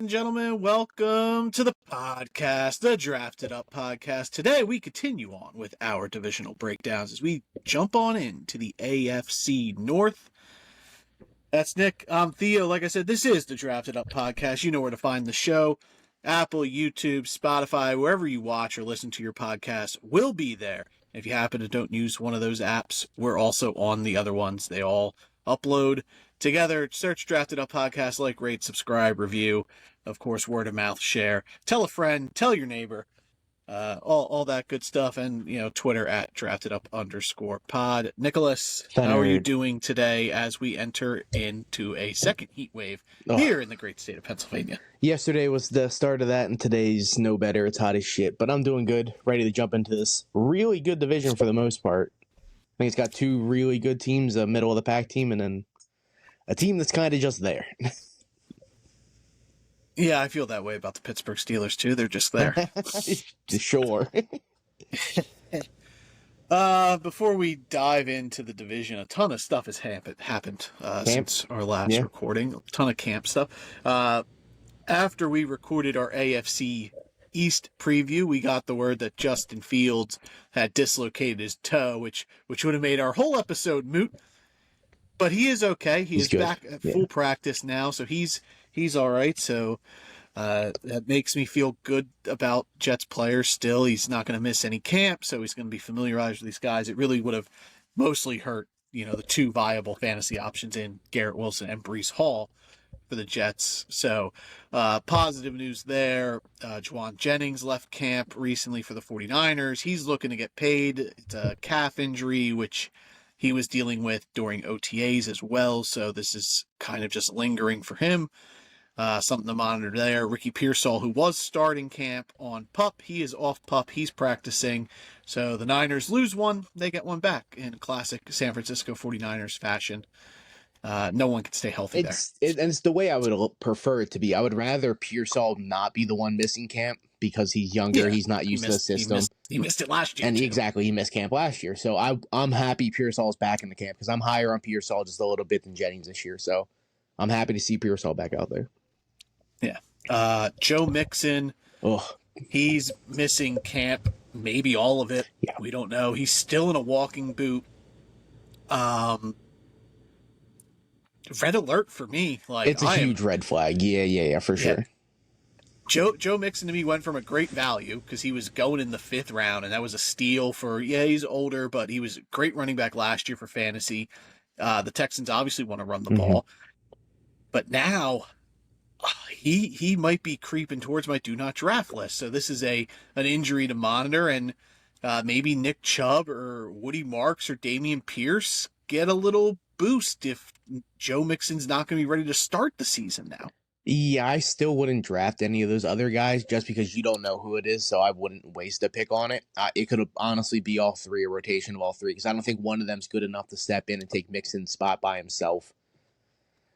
and gentlemen, welcome to the podcast, the Drafted Up Podcast. Today we continue on with our divisional breakdowns as we jump on into the AFC North. That's Nick. I'm Theo. Like I said, this is the Drafted Up Podcast. You know where to find the show. Apple, YouTube, Spotify, wherever you watch or listen to your podcast will be there. If you happen to don't use one of those apps, we're also on the other ones. They all upload together. Search Drafted Up Podcast, like, rate, subscribe, review, of course, word of mouth, share, tell a friend, tell your neighbor, all that good stuff, and Twitter at @DraftedUp_pod. Nicholas, how are you doing today as we enter into a second heat wave here in the great state of Pennsylvania? Yesterday was the start of that, and today's no better. It's hot as shit, but I'm doing good, ready to jump into this really good division for the most part. I think it's got two really good teams, a middle of the pack team, and then a team that's kind of just there. Yeah, I feel that way about the Pittsburgh Steelers, too. They're just there. Sure. Before we dive into the division, a ton of stuff has happened since our last recording. A ton of camp stuff. After we recorded our AFC East preview, we got the word that Justin Fields had dislocated his toe, which would have made our whole episode moot. But he is okay. He's back at full practice now, so he's all right. So that makes me feel good about Jets players still. He's not going to miss any camp, so he's going to be familiarized with these guys. It really would have mostly hurt, the two viable fantasy options in Garrett Wilson and Breece Hall for the Jets. So positive news there. Juwan Jennings left camp recently for the 49ers. He's looking to get paid. It's a calf injury, which he was dealing with during OTAs as well, so this is kind of just lingering for him. Something to monitor there. Ricky Pearsall, who was starting camp on PUP, he is off PUP. He's practicing. So the Niners lose one, they get one back in classic San Francisco 49ers fashion. No one can stay healthy there. And it's the way I would prefer it to be. I would rather Pearsall not be the one missing camp because he's younger. He's not used to the system. He missed it last year. And he missed camp last year. So I'm happy Pearsall's back in the camp because I'm higher on Pearsall just a little bit than Jennings this year. So I'm happy to see Pearsall back out there. Yeah. Joe Mixon, he's missing camp, maybe all of it. Yeah. We don't know. He's still in a walking boot. Red alert for me. It's a huge red flag. Yeah, for sure. Joe Mixon to me went from a great value because he was going in the 5th round, and that was a steal for, he's older, but he was a great running back last year for fantasy. The Texans obviously want to run the ball. But now he might be creeping towards my do not draft list. So this is an injury to monitor, and maybe Nick Chubb or Woody Marks or Dameon Pierce get a little boost if Joe Mixon's not going to be ready to start the season now. Yeah, I still wouldn't draft any of those other guys just because you don't know who it is, so I wouldn't waste a pick on it. It could honestly be all three, a rotation of all three, because I don't think one of them's good enough to step in and take Mixon's spot by himself.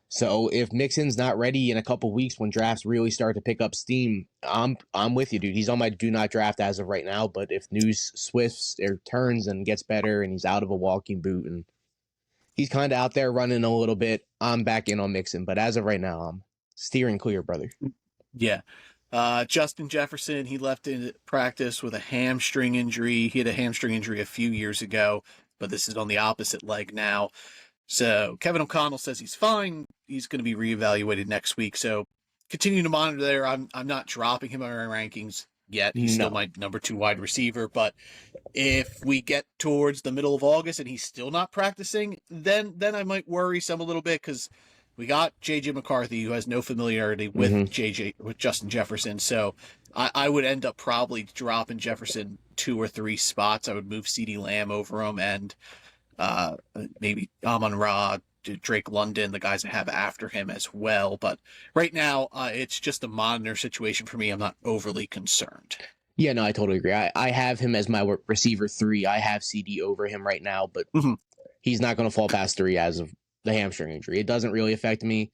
So if Mixon's not ready in a couple weeks when drafts really start to pick up steam, I'm with you, dude. He's on my do not draft as of right now, but if news swifts or turns and gets better and he's out of a walking boot and he's kind of out there running a little bit, I'm back in on Mixon. But as of right now, I'm steering clear, brother. Yeah. Justin Jefferson, he left in practice with a hamstring injury. He had a hamstring injury a few years ago, but this is on the opposite leg now. So Kevin O'Connell says he's fine. He's going to be reevaluated next week. So continue to monitor there. I'm not dropping him on our rankings yet. He's still my number 2 wide receiver. But if we get towards the middle of August and he's still not practicing, then I might worry some a little bit because we got J.J. McCarthy, who has no familiarity with Justin Jefferson. So I would end up probably dropping Jefferson 2 or 3 spots. I would move CeeDee Lamb over him and maybe Amon-Ra, Drake London, the guys that have after him as well. But right now, it's just a monitor situation for me. I'm not overly concerned. Yeah, no, I totally agree. I have him as my receiver 3. I have CD over him right now, but he's not going to fall past 3 as of the hamstring injury. It doesn't really affect me.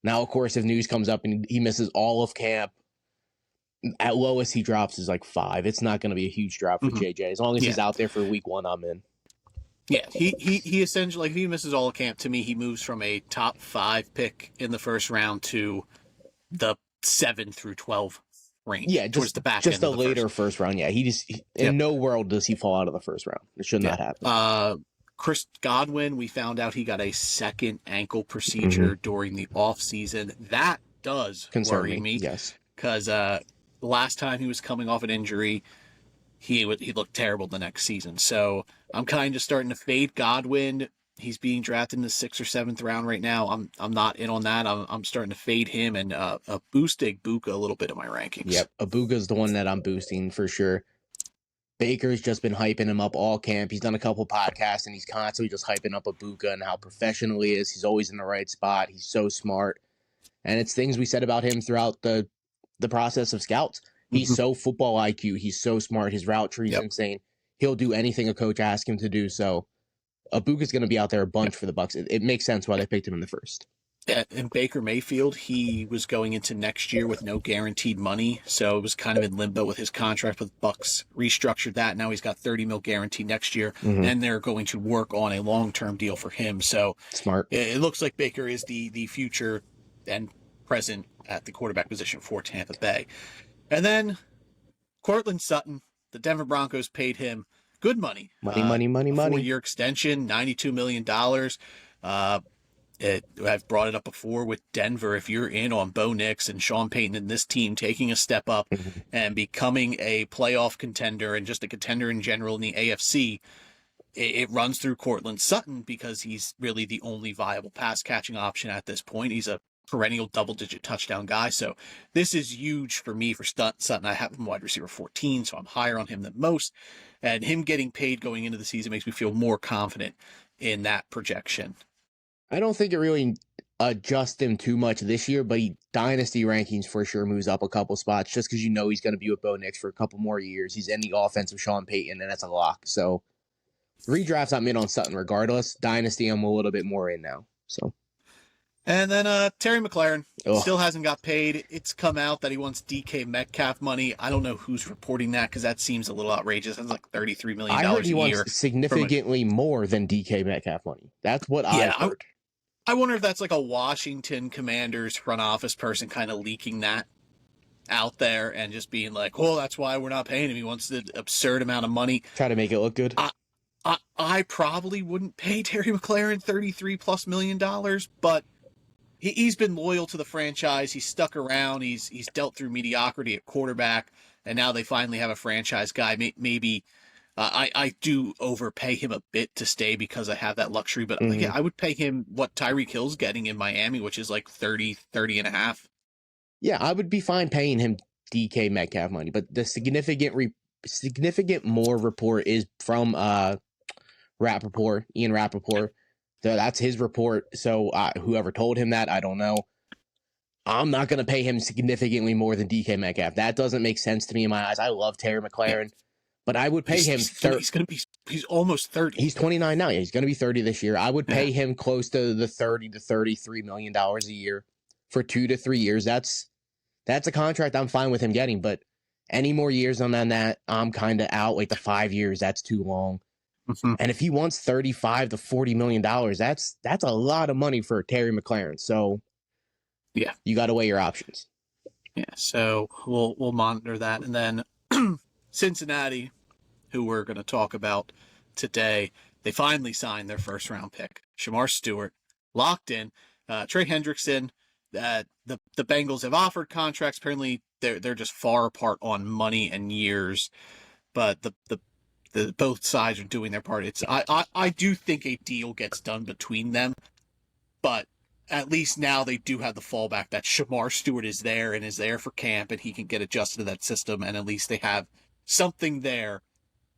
Now, of course, if news comes up and he misses all of camp, at lowest he drops is like 5. It's not going to be a huge drop for JJ. As long as he's out there for week 1, I'm in. Yeah, he essentially, if he misses all of camp, to me, he moves from a top 5 pick in the first round to the 7 through 12 range. Yeah, towards the back just end a of the later first round. Yeah, in no world does he fall out of the first round. It should not happen. Chris Godwin, we found out he got a second ankle procedure during the off season. That does worry me. Yes, because the last time he was coming off an injury, he looked terrible the next season. So I'm kind of starting to fade Godwin. He's being drafted in the 6th or 7th round right now. I'm not in on that. I'm starting to fade him and boosting Buka a little bit in my rankings. Yep, Abuga's the one that I'm boosting for sure. Baker's just been hyping him up all camp. He's done a couple podcasts, and he's constantly just hyping up Abuka and how professional he is. He's always in the right spot. He's so smart. And it's things we said about him throughout the process of scouts. He's so football IQ. He's so smart. His route tree is insane. He'll do anything a coach asks him to do. So Abuka's going to be out there a bunch for the Bucs. It makes sense why they picked him in the first. And Baker Mayfield, he was going into next year with no guaranteed money, so it was kind of in limbo with his contract with Bucs. Restructured that. Now he's got $30 million guaranteed next year, and they're going to work on a long-term deal for him. So smart. It looks like Baker is the future and present at the quarterback position for Tampa Bay. And then Courtland Sutton, the Denver Broncos paid him good money. Money. 4-year extension, $92 million. I've brought it up before with Denver. If you're in on Bo Nix and Sean Payton and this team taking a step up and becoming a playoff contender and just a contender in general in the AFC, it runs through Courtland Sutton because he's really the only viable pass catching option at this point. He's a perennial double-digit touchdown guy. So this is huge for me for Sutton. I have him wide receiver 14, so I'm higher on him than most. And him getting paid going into the season makes me feel more confident in that projection. I don't think it really adjusts him too much this year, but dynasty rankings for sure moves up a couple spots just because he's going to be with Bo Nix for a couple more years. He's in the offense of Sean Payton, and that's a lock. So redrafts, I'm in on Sutton regardless. Dynasty, I'm a little bit more in now. So. And then Terry McLaurin still hasn't got paid. It's come out that he wants DK Metcalf money. I don't know who's reporting that because that seems a little outrageous. That's like $33 million a year. I heard he wants significantly more than DK Metcalf money. That's what I heard. I wonder if that's like a Washington Commanders front office person kind of leaking that out there and just being like, well, that's why we're not paying him. He wants the absurd amount of money. Try to make it look good. I probably wouldn't pay Terry McLaurin $33+ million, but he's been loyal to the franchise. He's stuck around. He's dealt through mediocrity at quarterback, and now they finally have a franchise guy. Maybe I do overpay him a bit to stay because I have that luxury, but again, I would pay him what Tyreek Hill's getting in Miami, which is like 30 and a half. Yeah, I would be fine paying him DK Metcalf money, but the significant more report is from Ian Rappaport. That's his report. So whoever told him that, I don't know. I'm not going to pay him significantly more than DK Metcalf. That doesn't make sense to me in my eyes. I love Terry McLaurin, but I would pay him. He's almost 30. He's 29 now. Yeah, he's going to be 30 this year. I would pay him close to the $30 to $33 million a year for 2 to 3 years. That's a contract I'm fine with him getting, but any more years on that, I'm kind of out. Like the 5 years, that's too long. And if he wants $35 to $40 million, that's a lot of money for Terry McLaurin. So, yeah, you got to weigh your options. Yeah, so we'll monitor that, and then Cincinnati, who we're going to talk about today, they finally signed their first round pick, Shamar Stewart, locked in. Trey Hendrickson. The Bengals have offered contracts. Apparently, they're just far apart on money and years, but the both sides are doing their part. I do think a deal gets done between them, but at least now they do have the fallback that Shamar Stewart is there for camp and he can get adjusted to that system, and at least they have something there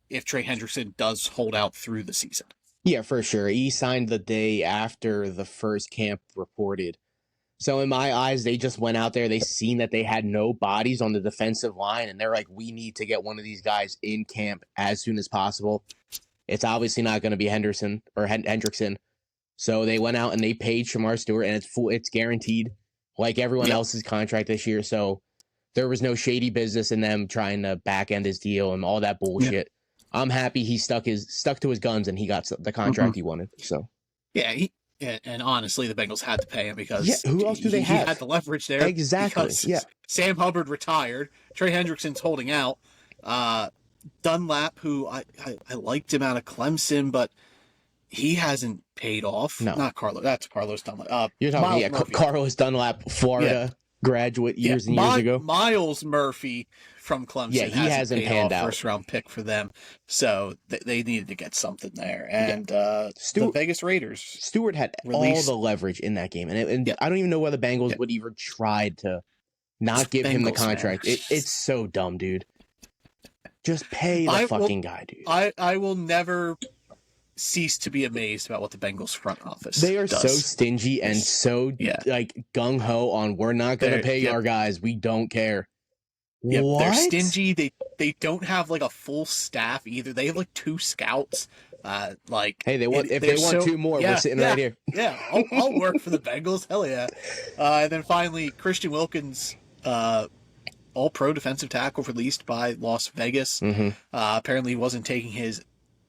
if Trey Hendrickson does hold out through the season. Yeah, for sure. He signed the day after the first camp reported. So in my eyes, they just went out there. They seen that they had no bodies on the defensive line, and they're like, we need to get one of these guys in camp as soon as possible. It's obviously not going to be Hendrickson. So they went out and they paid Shamar Stewart, and it's guaranteed, like everyone else's contract this year. So there was no shady business in them trying to back end his deal and all that bullshit. Yeah. I'm happy he stuck to his guns and he got the contract he wanted. So yeah, And honestly, the Bengals had to pay him because who else do they have? He had the leverage there. Exactly. Because Sam Hubbard retired. Trey Hendrickson's holding out. Dunlap, who I liked him out of Clemson, but he hasn't paid off. No. Not Carlos. That's Carlos Dunlap. You're talking, Carlos Dunlap, Florida graduate years and years ago. Miles Murphy from Clemson. Yeah, he hasn't panned out. First round pick for them. So they needed to get something there. And the Vegas Raiders. Stewart had all the leverage in that game. And I don't even know why the Bengals would even try to not give him the contract. It's so dumb, dude. Just pay the fucking guy, dude. I will never cease to be amazed about what the Bengals front office They are does. so stingy and so like gung-ho on we're not going to pay our guys. We don't care. Yep, what? They're stingy. They don't have like a full staff either. They have like 2 scouts. Hey, they want if they want 2 more, we're sitting right here. Yeah, I'll work for the Bengals. Hell yeah. And then finally, Christian Wilkins, all-pro defensive tackle released by Las Vegas. Mm-hmm. Apparently, he wasn't taking his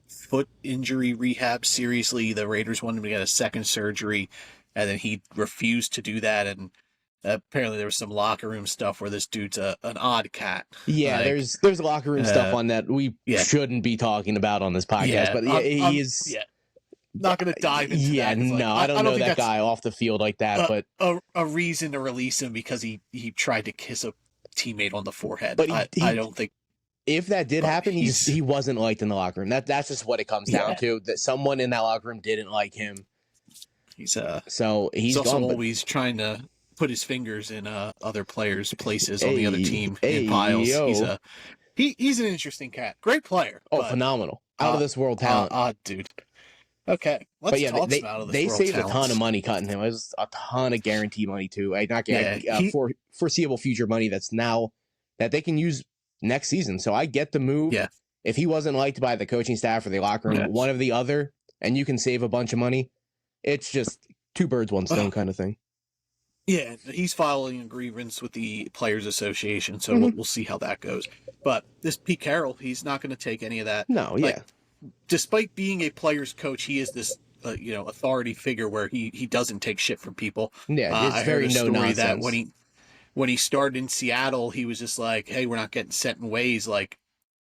foot injury rehab seriously. The Raiders wanted him to get a second surgery, and then he refused to do that. And apparently, there was some locker room stuff where this dude's an odd cat. Yeah, like, there's locker room stuff on that we shouldn't be talking about on this podcast. But he is. Yeah. Not going to dive into that. Yeah, no, I don't know that guy off the field like that. But a reason to release him because he tried to kiss a teammate on the forehead. But I don't think if that did happen, he wasn't liked in the locker room. That's just what it comes down to. That someone in that locker room didn't like him. He's also always trying to put his fingers in other players' places on the other team in piles. He's an interesting cat. Great player. Oh, phenomenal! Out of this world talent. Dude. Okay, let's talk some out of this they world saved talents. a ton of money cutting him. It was a ton of guarantee money too. Not guarantee, for foreseeable future money that's now that they can use next season. So I get the move. Yeah. If he wasn't liked by the coaching staff or the locker room, one or the other, and you can save a bunch of money, it's just 2 birds, 1 stone kind of thing. Yeah, he's filing a grievance with the Players Association, so we'll see how that goes. But this Pete Carroll, he's not going to take any of that. No, Despite being a player's coach, he is this authority figure where he doesn't take shit from people. Yeah, it's very no nonsense. That when he started in Seattle, he was just like, hey, we're not getting set in ways. Like,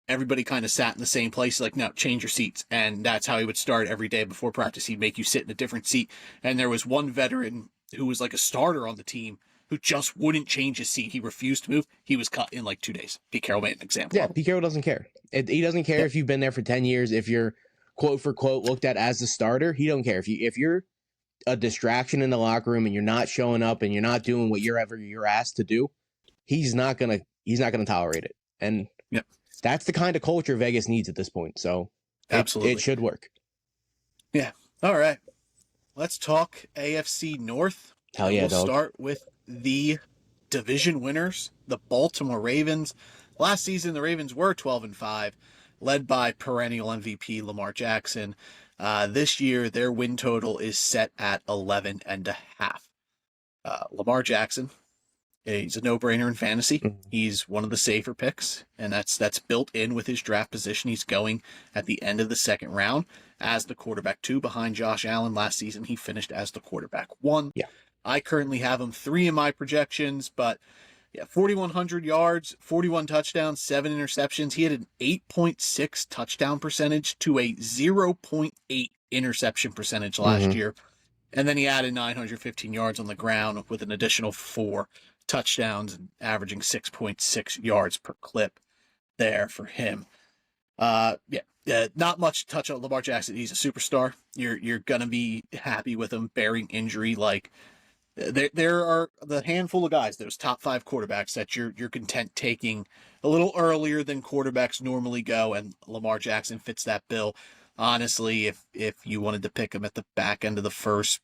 everybody kind of sat in the same place. Like, no, change your seats. And that's how he would start every day before practice. He'd make you sit in a different seat. And there was one veteran who was like a starter on the team who just wouldn't change his seat. He refused to move. He was cut in like 2 days. Pete Carroll made an example. Yeah, Pete Carroll doesn't care. He doesn't care if you've been there for 10 years. If you're quote for quote looked at as the starter, he don't care. If you're a distraction in the locker room and you're not showing up and you're not doing what you're asked to do, he's not gonna tolerate it. And that's the kind of culture Vegas needs at this point. So absolutely, it should work. Yeah. All right. Let's talk AFC North. Hell yeah, we'll start with the division winners, the Baltimore Ravens. Last season, the Ravens were 12-5, led by perennial MVP Lamar Jackson. This year, their win total is set at 11.5. Lamar Jackson, he's a no-brainer in fantasy. He's one of the safer picks, and that's built in with his draft position. He's going at the end of the second round as the quarterback 2 behind Josh Allen. Last season, he finished as the quarterback 1. Yeah. I currently have him 3 in my projections, but 4,100 yards, 41 touchdowns, 7 interceptions. He had an 8.6 touchdown percentage to a 0.8 interception percentage last year. And then he added 915 yards on the ground with an additional 4 touchdowns and averaging 6.6 yards per clip there for him. Not much to touch on Lamar Jackson. He's a superstar. You're going to be happy with him bearing injury. Like, there are the handful of guys, those top 5 quarterbacks that you're content taking a little earlier than quarterbacks normally go, and Lamar Jackson fits that bill. Honestly, if you wanted to pick him at the back end of the first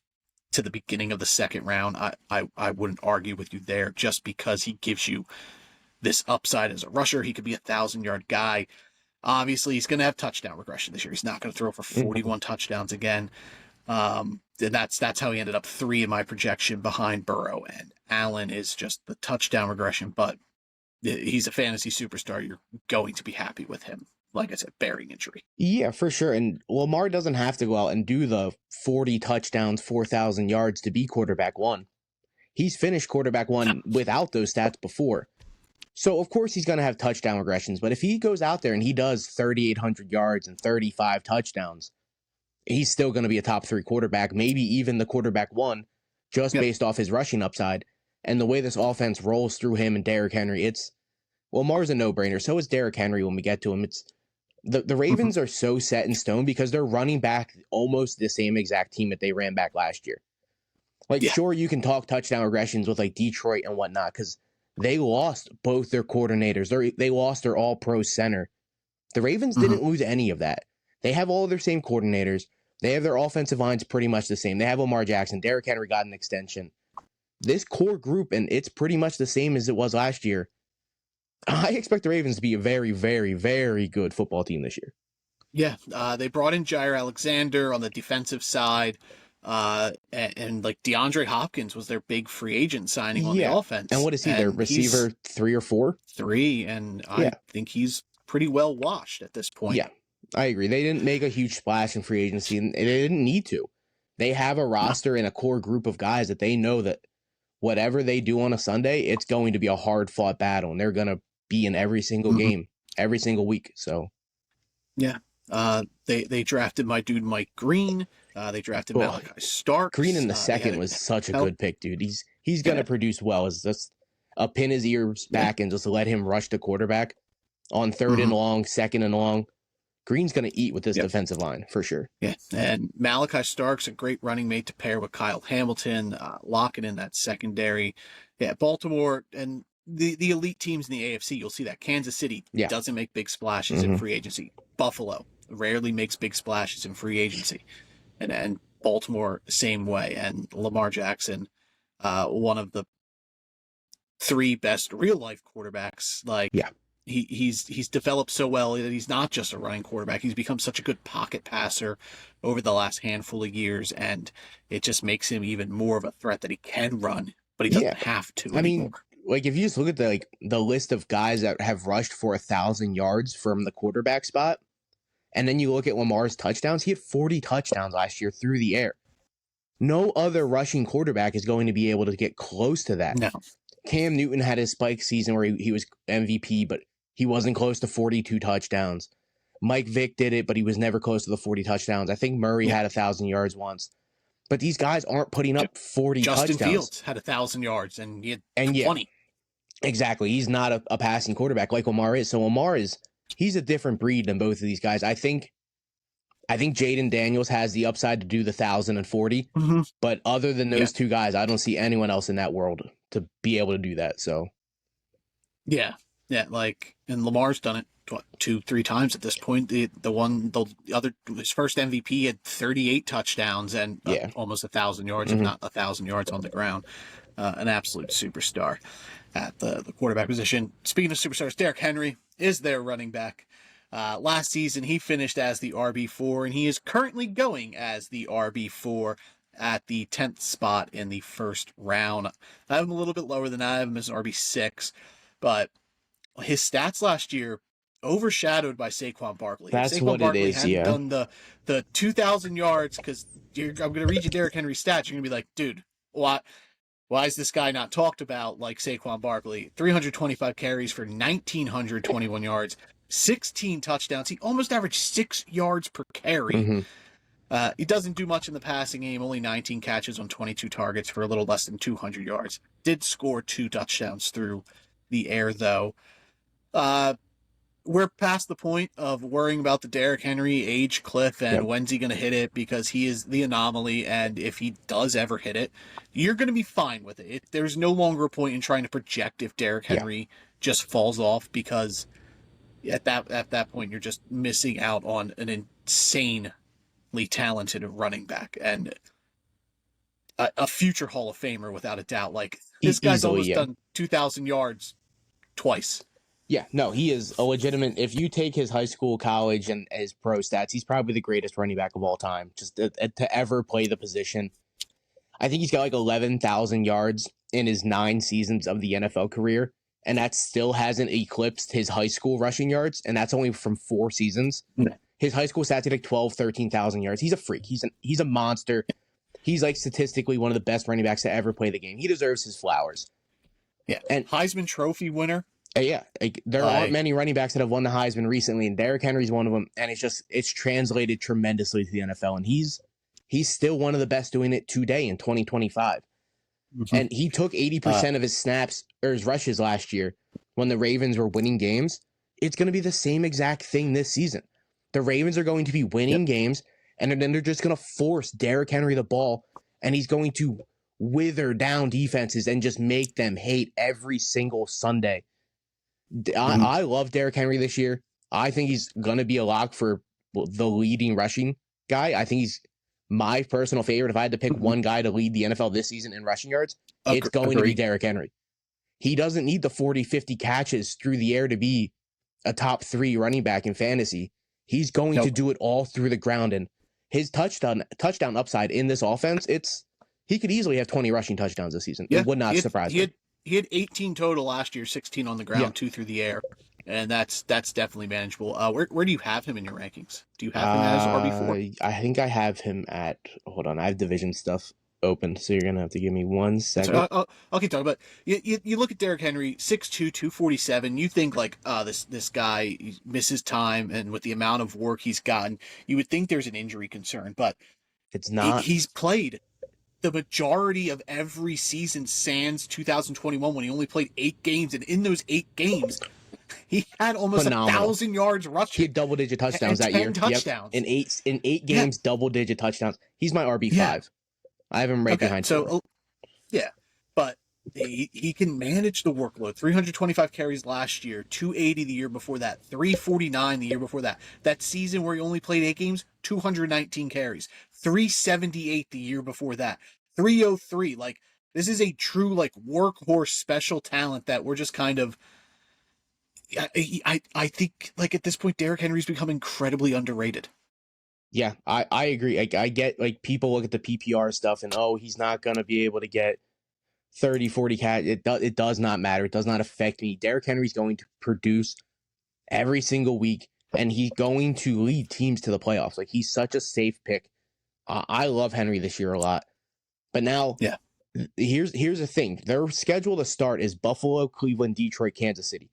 to the beginning of the second round, I wouldn't argue with you there, just because he gives you this upside as a rusher. He could be a 1,000-yard guy. Obviously, he's going to have touchdown regression this year. He's not going to throw for 41 touchdowns again. And that's how he ended up 3 in my projection behind Burrow. And Allen is just the touchdown regression, but he's a fantasy superstar. You're going to be happy with him. like I said, bearing injury. Yeah, for sure. And Lamar doesn't have to go out and do the 40 touchdowns, 4,000 yards to be quarterback one. He's finished quarterback one without those stats before. So, of course, he's going to have touchdown regressions. But if he goes out there and he does 3,800 yards and 35 touchdowns, he's still going to be a top 3 quarterback, maybe even the quarterback one, just based off his rushing upside. And the way this offense rolls through him and Derrick Henry, Lamar's a no-brainer. So is Derrick Henry when we get to him. The Ravens are so set in stone because they're running back almost the same exact team that they ran back last year. Sure, you can talk touchdown regressions with Detroit and whatnot because they lost both their coordinators. They lost their all-pro center. The Ravens didn't lose any of that. They have all of their same coordinators. They have their offensive lines pretty much the same. They have Lamar Jackson. Derrick Henry got an extension. This core group, and it's pretty much the same as it was last year. I expect the Ravens to be a very, very, very good football team this year. Yeah, they brought in Jair Alexander on the defensive side, and DeAndre Hopkins was their big free agent signing on the offense. And what is he, their receiver 3 or 4? 3, and I think he's pretty well washed at this point. Yeah, I agree. They didn't make a huge splash in free agency, and they didn't need to. They have a roster and a core group of guys that they know that whatever they do on a Sunday, it's going to be a hard-fought battle, and they're going to be in every single game, every single week. So, yeah, they drafted my dude Mike Green. They drafted Malachi Starks. Green in the second was such a good pick, dude. He's going to produce well. As just pin his ears back and just let him rush the quarterback on 3rd and long, 2nd and long. Green's going to eat with this defensive line for sure. Yeah, and Malachi Starks, a great running mate to pair with Kyle Hamilton, locking in that secondary. Yeah, Baltimore and the elite teams in the AFC, you'll see that. Kansas City doesn't make big splashes in free agency. Buffalo rarely makes big splashes in free agency. And Baltimore, same way. And Lamar Jackson, one of the 3 best real-life quarterbacks. He's developed so well that he's not just a running quarterback. He's become such a good pocket passer over the last handful of years, and it just makes him even more of a threat that he can run, but he doesn't have to anymore. If you just look at the list of guys that have rushed for 1,000 yards from the quarterback spot, and then you look at Lamar's touchdowns, he had 40 touchdowns last year through the air. No other rushing quarterback is going to be able to get close to that. No. Cam Newton had his spike season where he was MVP, but he wasn't close to 42 touchdowns. Mike Vick did it, but he was never close to the 40 touchdowns. I think Murray had 1,000 yards once. But these guys aren't putting up 40 touchdowns. Justin Fields had 1,000 yards, and he had 20. Exactly. He's not a passing quarterback like Lamar is. So Lamar he's a different breed than both of these guys. I think Jaden Daniels has the upside to do the 1,040. But other than those 2 guys, I don't see anyone else in that world to be able to do that. So, yeah, and Lamar's done it 2-3 times at this point. The other, his first MVP had 38 touchdowns and almost 1,000 yards, if not 1,000 yards on the ground. An absolute superstar at the quarterback position. Speaking of superstars, Derrick Henry is their running back. Last season, he finished as the RB4, and he is currently going as the RB4 at the 10th spot in the first round. I have him a little bit lower than I have him as RB6, but his stats last year overshadowed by Saquon Barkley. That's Saquon what Barkley it is, hadn't done the 2,000 yards, because I'm going to read you Derrick Henry's stats. You're going to be like, dude, why is this guy not talked about like Saquon Barkley? 325 carries for 1,921 yards, 16 touchdowns. He almost averaged 6 yards per carry. He doesn't do much in the passing game, only 19 catches on 22 targets for a little less than 200 yards. Did score 2 touchdowns through the air, though. We're past the point of worrying about the Derrick Henry age cliff and when's he going to hit it, because he is the anomaly, and if he does ever hit it, you're going to be fine with it. There's no longer a point in trying to project if Derrick Henry just falls off, because at that point you're just missing out on an insanely talented running back and a future Hall of Famer without a doubt. Like, this guy's almost done 2,000 yards twice. Yeah, no, he is a legitimate. If you take his high school, college, and his pro stats, he's probably the greatest running back of all time, just to ever play the position. I think he's got 11,000 yards in his 9 seasons of the NFL career, and that still hasn't eclipsed his high school rushing yards, and that's only from 4 seasons. His high school stats are like 12, 13,000 yards. He's a freak. He's a monster. He's like statistically one of the best running backs to ever play the game. He deserves his flowers. Yeah, and Heisman Trophy winner. Yeah, there aren't many running backs that have won the Heisman recently, and Derrick Henry's one of them. And it's translated tremendously to the NFL, and he's still one of the best doing it today in 2025. Mm-hmm. And he took 80% of his snaps or his rushes last year when the Ravens were winning games. It's going to be the same exact thing this season. The Ravens are going to be winning games, and then they're just going to force Derrick Henry the ball, and he's going to wither down defenses and just make them hate every single Sunday. I love Derrick Henry this year. I think he's going to be a lock for the leading rushing guy. I think he's my personal favorite. If I had to pick one guy to lead the NFL this season in rushing yards, it's going to be Derrick Henry. He doesn't need the 40, 50 catches through the air to be a top 3 running back in fantasy. He's going to do it all through the ground, and his touchdown upside in this offense, he could easily have 20 rushing touchdowns this season. It would not surprise me. He had 18 total last year, 16 on the ground, 2 through the air, and that's definitely manageable. Where do you have him in your rankings? Do you have him as RB4? I think I have him at. Hold on, I have division stuff open, so you're gonna have to give me 1 second. So I'll keep talking about. You look at Derrick Henry, 6'2", 247. You think like, this guy misses time, and with the amount of work he's gotten, you would think there's an injury concern, but it's not. He's played the majority of every season sans 2021 when he only played 8 games, and in those 8 games, he had almost 1,000 yards rushing. He had double-digit touchdowns that year. Touchdowns. Yep. In eight games, double-digit touchdowns. He's my RB5. Yeah. I have him right behind. So, but he can manage the workload. 325 carries last year, 280 the year before that, 349 the year before that. That season where he only played 8 games, 219 carries, 378 the year before that, 303. Like, this is a true like workhorse special talent that we're just kind of. I think like at this point, Derrick Henry's become incredibly underrated. Yeah, I agree. I get like people look at the PPR stuff and he's not gonna be able to get 30, 40 cat. It does not matter. It does not affect me. Derrick Henry's going to produce every single week, and he's going to lead teams to the playoffs. Like, he's such a safe pick. I love Henry this year a lot. But now, here's the thing. Their schedule to start is Buffalo, Cleveland, Detroit, Kansas City.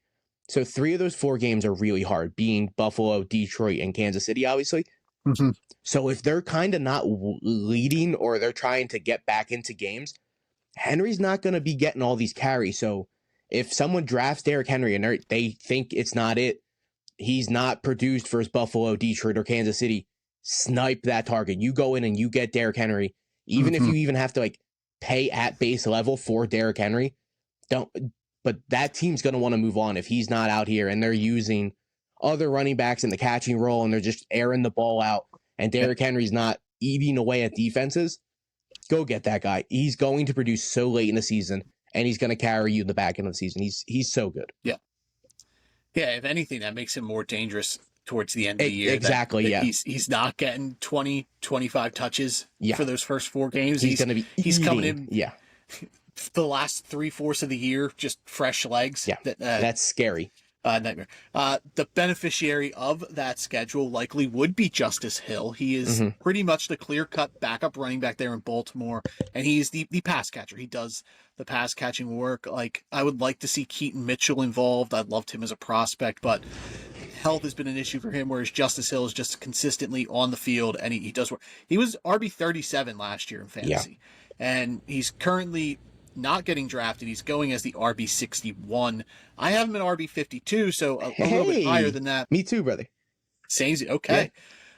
So 3 of those 4 games are really hard, being Buffalo, Detroit, and Kansas City, obviously. Mm-hmm. So if they're kind of not leading or they're trying to get back into games, Henry's not going to be getting all these carries. So if someone drafts Derrick Henry and they think it's not it, he's not produced versus Buffalo, Detroit, or Kansas City, snipe that target. You go in and you get Derrick Henry, even if you even have to like pay at base level for Derrick Henry. But that team's going to want to move on if he's not out here and they're using other running backs in the catching role and they're just airing the ball out and Derrick Henry's not eating away at defenses. Go get that guy. He's going to produce so late in the season, and he's going to carry you in the back end of the season. He's so good. Yeah. Yeah, if anything, that makes him more dangerous towards the end of the year. Exactly, that he's not getting 20, 25 touches for those first 4 games. He's going to be He's coming in the last 3/4 of the year, just fresh legs. Yeah, that's scary. Nightmare. The beneficiary of that schedule likely would be Justice Hill. He is pretty much the clear-cut backup running back there in Baltimore, and he's the pass catcher. He does the pass catching work. Like, I would like to see Keaton Mitchell involved. I loved him as a prospect, but health has been an issue for him, whereas Justice Hill is just consistently on the field, and he does work. He was RB37 last year in fantasy, and he's currently not getting drafted. He's going as the RB61. I have him at RB52, so a little bit higher than that. Me too, brother. Same. Okay.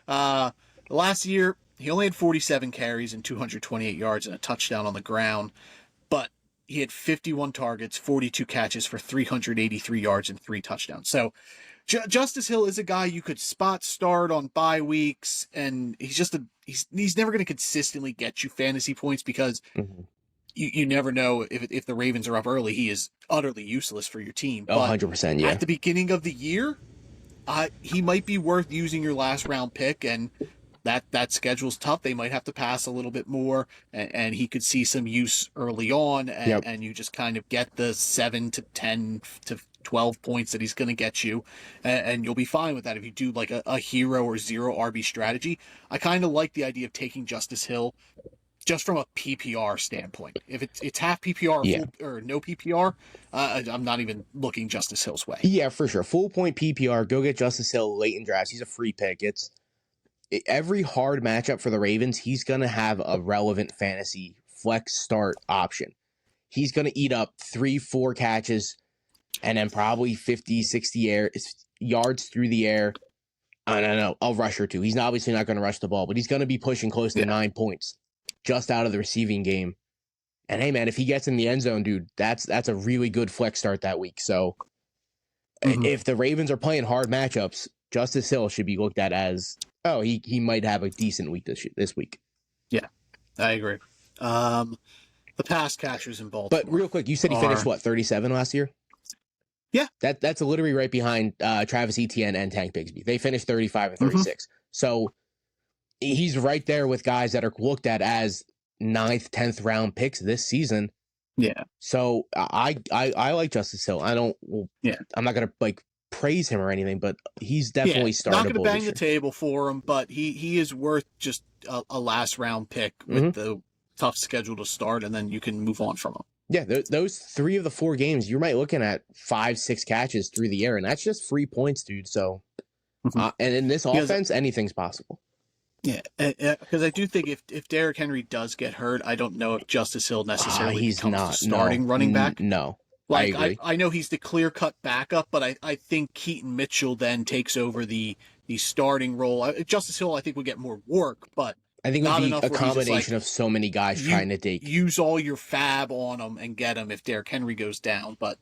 Yeah. Last year, he only had 47 carries and 228 yards and a touchdown on the ground, but he had 51 targets, 42 catches for 383 yards and 3 touchdowns. So Justice Hill is a guy you could spot start on bye weeks, and he's never going to consistently get you fantasy points because you never know if the Ravens are up early. He is utterly useless for your team. Oh, 100%, yeah. At the beginning of the year, he might be worth using your last round pick, and that schedule's tough. They might have to pass a little bit more, and he could see some use early on, and you just kind of get the 7 to 10 to 12 points that he's going to get you, and you'll be fine with that if you do like a hero or zero RB strategy. I kind of like the idea of taking Justice Hill just from a PPR standpoint. If it's half PPR or no PPR, I'm not even looking Justice Hill's way. Yeah, for sure. Full point PPR, go get Justice Hill late in drafts. He's a free pick. Every hard matchup for the Ravens, he's going to have a relevant fantasy flex start option. He's going to eat up 3-4 catches and then probably 50, 60 yards through the air. I don't know, a rush or two. He's obviously not going to rush the ball, but he's going to be pushing close to 9 points just out of the receiving game. And hey, man, if he gets in the end zone, dude, that's a really good flex start that week. So if the Ravens are playing hard matchups, Justice Hill should be looked at as, he might have a decent week this week. Yeah, I agree. The pass catchers in Baltimore. But real quick, you said he finished, 37 last year? Yeah. That's literally right behind Travis Etienne and Tank Bigsby. They finished 35 and 36. So he's right there with guys that are looked at as 9th, 10th round picks this season. Yeah. So I like Justice Hill. I'm not going to praise him or anything, but he's definitely startable. Not going to bang the table for him, but he is worth just a last round pick with the tough schedule to start, and then you can move on from him. Yeah, those 3 of the 4 games, you might looking at 5-6 catches through the air, and that's just free points, dude. So, and in this offense, anything's possible. Yeah, because I do think if Derrick Henry does get hurt, I don't know if Justice Hill necessarily becomes the starting running back. No, like I agree. I know he's the clear-cut backup, but I think Keaton Mitchell then takes over the starting role. Justice Hill, I think, would get more work, but I think it would be a like, combination of so many guys trying to use all your fab on him and get him if Derrick Henry goes down. But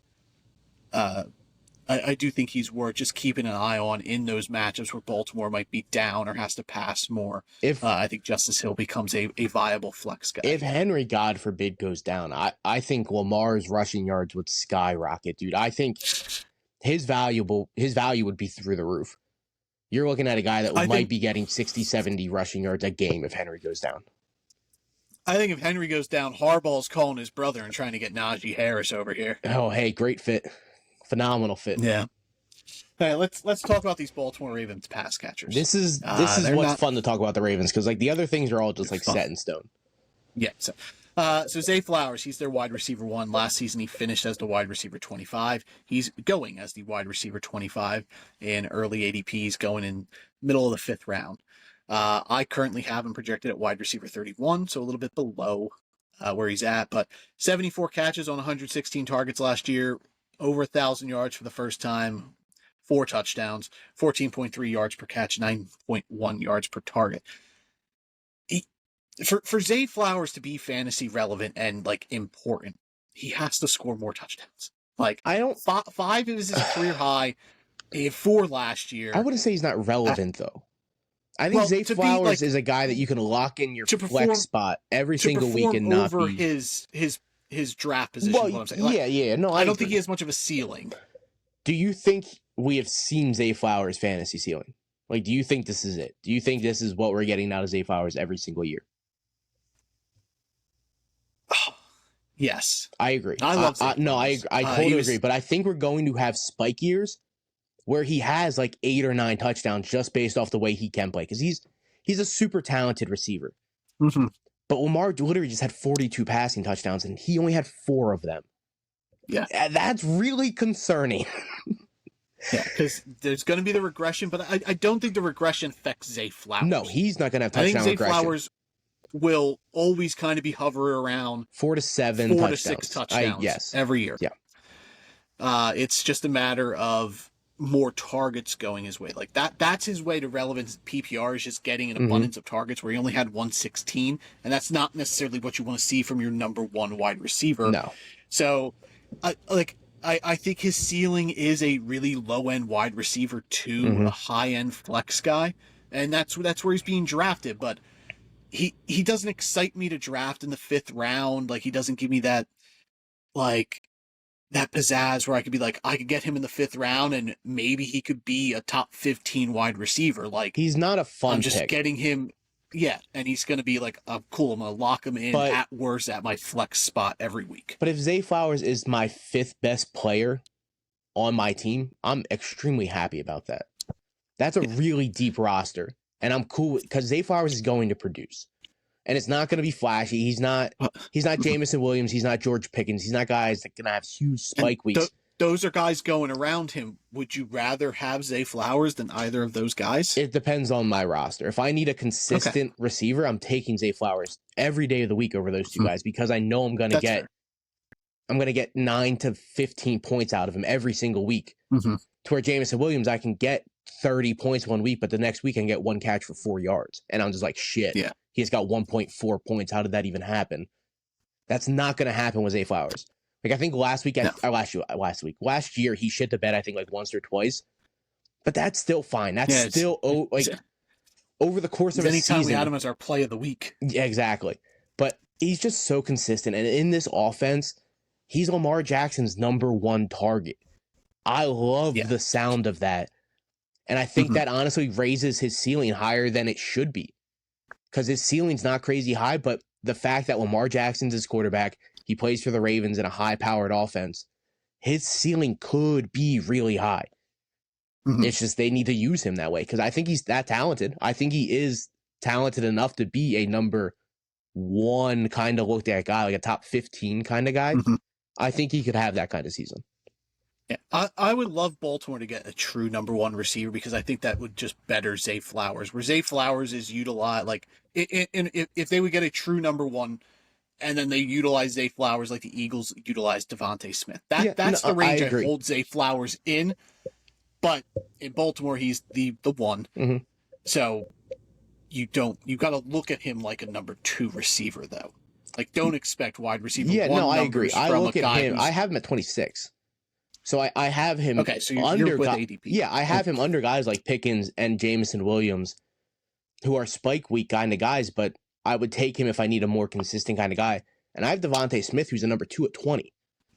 I do think he's worth just keeping an eye on in those matchups where Baltimore might be down or has to pass more. I think Justice Hill becomes a viable flex guy. If Henry, God forbid, goes down, I think Lamar's rushing yards would skyrocket, dude. I think his value would be through the roof. You're looking at a guy that might be getting 60, 70 rushing yards a game if Henry goes down. I think if Henry goes down, Harbaugh's calling his brother and trying to get Najee Harris over here. Oh, hey, great fit. Phenomenal fit. Yeah. All right, let's talk about these Baltimore Ravens pass catchers. This is what's fun to talk about the Ravens, because the other things are all just set in stone. Yeah. So Zay Flowers, he's their wide receiver 1. Last season he finished as the wide receiver 25. He's going as the wide receiver 25 in early ADPs, going in middle of the 5th round. I currently have him projected at wide receiver 31, so a little bit below where he's at, but 74 catches on 116 targets last year. Over 1,000 yards for the first time, 4 touchdowns, 14.3 yards per catch, 9.1 yards per target. For Zay Flowers to be fantasy relevant and important, he has to score more touchdowns. 5 is his career high. He had 4 last year. I wouldn't say he's not relevant though. I think Zay Flowers is a guy that you can lock in your flex spot every single week and not over be his draft position. What I'm saying. No, I don't think he has much of a ceiling. Do you think we have seen Zay Flowers' fantasy ceiling? Do you think this is it? Do you think this is what we're getting out of Zay Flowers every single year? Yes, I agree. I love Zay Flowers. I totally agree. But I think we're going to have spike years where he has 8 or 9 touchdowns just based off the way he can play, because he's a super talented receiver. Mm-hmm. But Lamar literally just had 42 passing touchdowns, and he only had 4 of them. Yeah. That's really concerning. Yeah, because there's going to be the regression, but I don't think the regression affects Zay Flowers. No, he's not going to have touchdown regression. I think Zay Flowers will always kind of be hovering around 4 to 7 to 6 touchdowns every year. Yeah. It's just a matter of more targets going his way. That's his way to relevance. PPR is just getting an abundance of targets where he only had 116, and that's not necessarily what you want to see from your number 1 wide receiver. No. So I think his ceiling is a really low end wide receiver to a high end flex guy, and that's where he's being drafted. But he doesn't excite me to draft in the 5th round. He doesn't give me that that pizzazz where I could be like, I could get him in the 5th round and maybe he could be a top 15 wide receiver. Like, he's not a fun I'm just pick. getting him. Yeah, and he's going to be like, cool, I'm going to lock him in at worst at my flex spot every week. But if Zay Flowers is my 5th best player on my team, I'm extremely happy about that. That's a really deep roster, and I'm cool because Zay Flowers is going to produce. And it's not going to be flashy. He's not Jameson Williams. He's not George Pickens. He's not guys that are going to have huge spike weeks. Those are guys going around him. Would you rather have Zay Flowers than either of those guys? It depends on my roster. If I need a consistent receiver, I'm taking Zay Flowers every day of the week over those two guys because I know I'm going to get 9 to 15 points out of him every single week. Mm-hmm. To where Jameson Williams, I can get 30 points one week, but the next week I can get 1 catch for 4 yards. And I'm just like, shit. Yeah. He's got 1.4 points. How did that even happen? That's not going to happen with Zay Flowers. Like, I think last year, he shit the bed, I think, like once or twice. But that's still fine. That's still, over the course of a season. Anytime we had him as our play of the week. Yeah, exactly. But he's just so consistent. And in this offense, he's Lamar Jackson's number 1 target. I love the sound of that. And I think that honestly raises his ceiling higher than it should be. Because his ceiling's not crazy high, but the fact that Lamar Jackson's his quarterback, he plays for the Ravens in a high-powered offense, his ceiling could be really high. Mm-hmm. It's just they need to use him that way because I think he's that talented. I think he is talented enough to be a number 1 kind of looked at guy, like a top 15 kind of guy. Mm-hmm. I think he could have that kind of season. Yeah, I would love Baltimore to get a true number 1 receiver because I think that would just better Zay Flowers. Where Zay Flowers is utilized, like if they would get a true number 1, and then they utilize Zay Flowers like the Eagles utilize Devontae Smith. That's the range I hold Zay Flowers in. But in Baltimore, he's the 1. Mm-hmm. So you got to look at him like a number 2 receiver though. Like don't expect wide receiver. Yeah, no, I agree. I look at him. I have him at 26. So I have him you're with ADP. Yeah, I have him under guys like Pickens and Jameson Williams, who are spike week kind of guys, but I would take him if I need a more consistent kind of guy. And I have Devontae Smith, who's a number 2 at 20.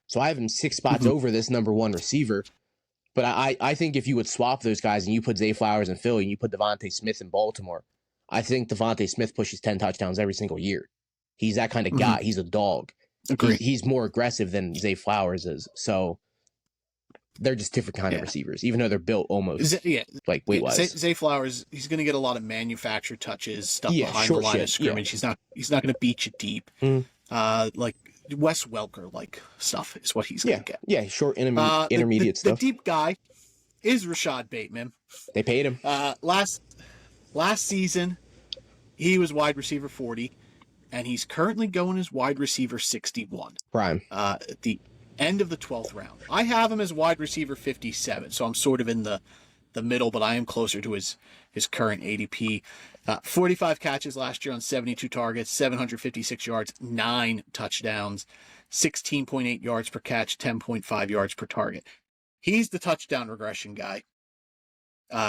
So I have him 6 spots over this number 1 receiver. But I think if you would swap those guys and you put Zay Flowers in Philly and you put Devontae Smith in Baltimore, I think Devontae Smith pushes 10 touchdowns every single year. He's that kind of guy. He's a dog. He's more aggressive than Zay Flowers is. So they're just different kind of receivers, even though they're built almost like weight-wise. Zay Flowers, he's going to get a lot of manufactured touches, stuff behind the line of scrimmage. He's not going to beat you deep. Like Wes Welker like stuff is what he's going to get. Yeah, short intermediate stuff. The deep guy is Rashad Bateman. They paid him. Last season, he was wide receiver 40, and he's currently going as wide receiver 61. Prime. At the end of the 12th round. I have him as wide receiver 57, so I'm sort of in the middle, but I am closer to his current ADP. 45 catches last year on 72 targets, 756 yards, 9 touchdowns, 16.8 yards per catch, 10.5 yards per target. He's the touchdown regression guy.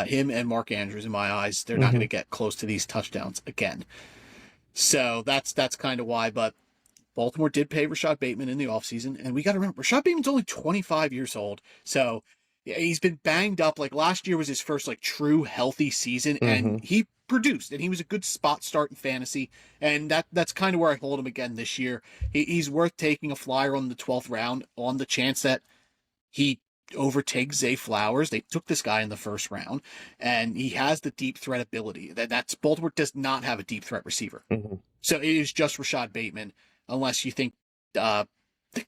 Him and Mark Andrews, in my eyes, they're not going to get close to these touchdowns again. So that's kind of why, but Baltimore did pay Rashad Bateman in the offseason, and we got to remember, Rashad Bateman's only 25 years old, so he's been banged up. Like, last year was his first, like, true healthy season, and he produced, and he was a good spot start in fantasy, and that's kind of where I hold him again this year. He's worth taking a flyer on the 12th round on the chance that he overtakes Zay Flowers. They took this guy in the 1st round, and he has the deep threat ability. That's Baltimore does not have a deep threat receiver. So it is just Rashad Bateman, unless you think the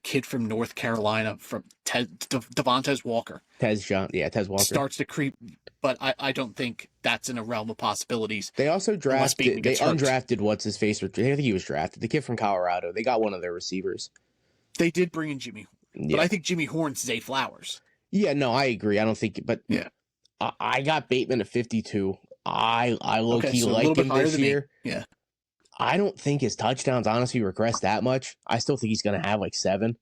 kid from North Carolina, from Devontae Walker. Tez Walker. Starts to creep, but I don't think that's in a realm of possibilities. They also undrafted what's-his-face. I think he was drafted. The kid from Colorado. They got one of their receivers. They did bring in Jimmy Horn, but I think Jimmy Horn's Zay Flowers. Yeah, no, I agree. I don't think, but I got Bateman at 52. I low-key like him this year. Yeah. I don't think his touchdowns honestly regress that much. I still think he's going to have like 7.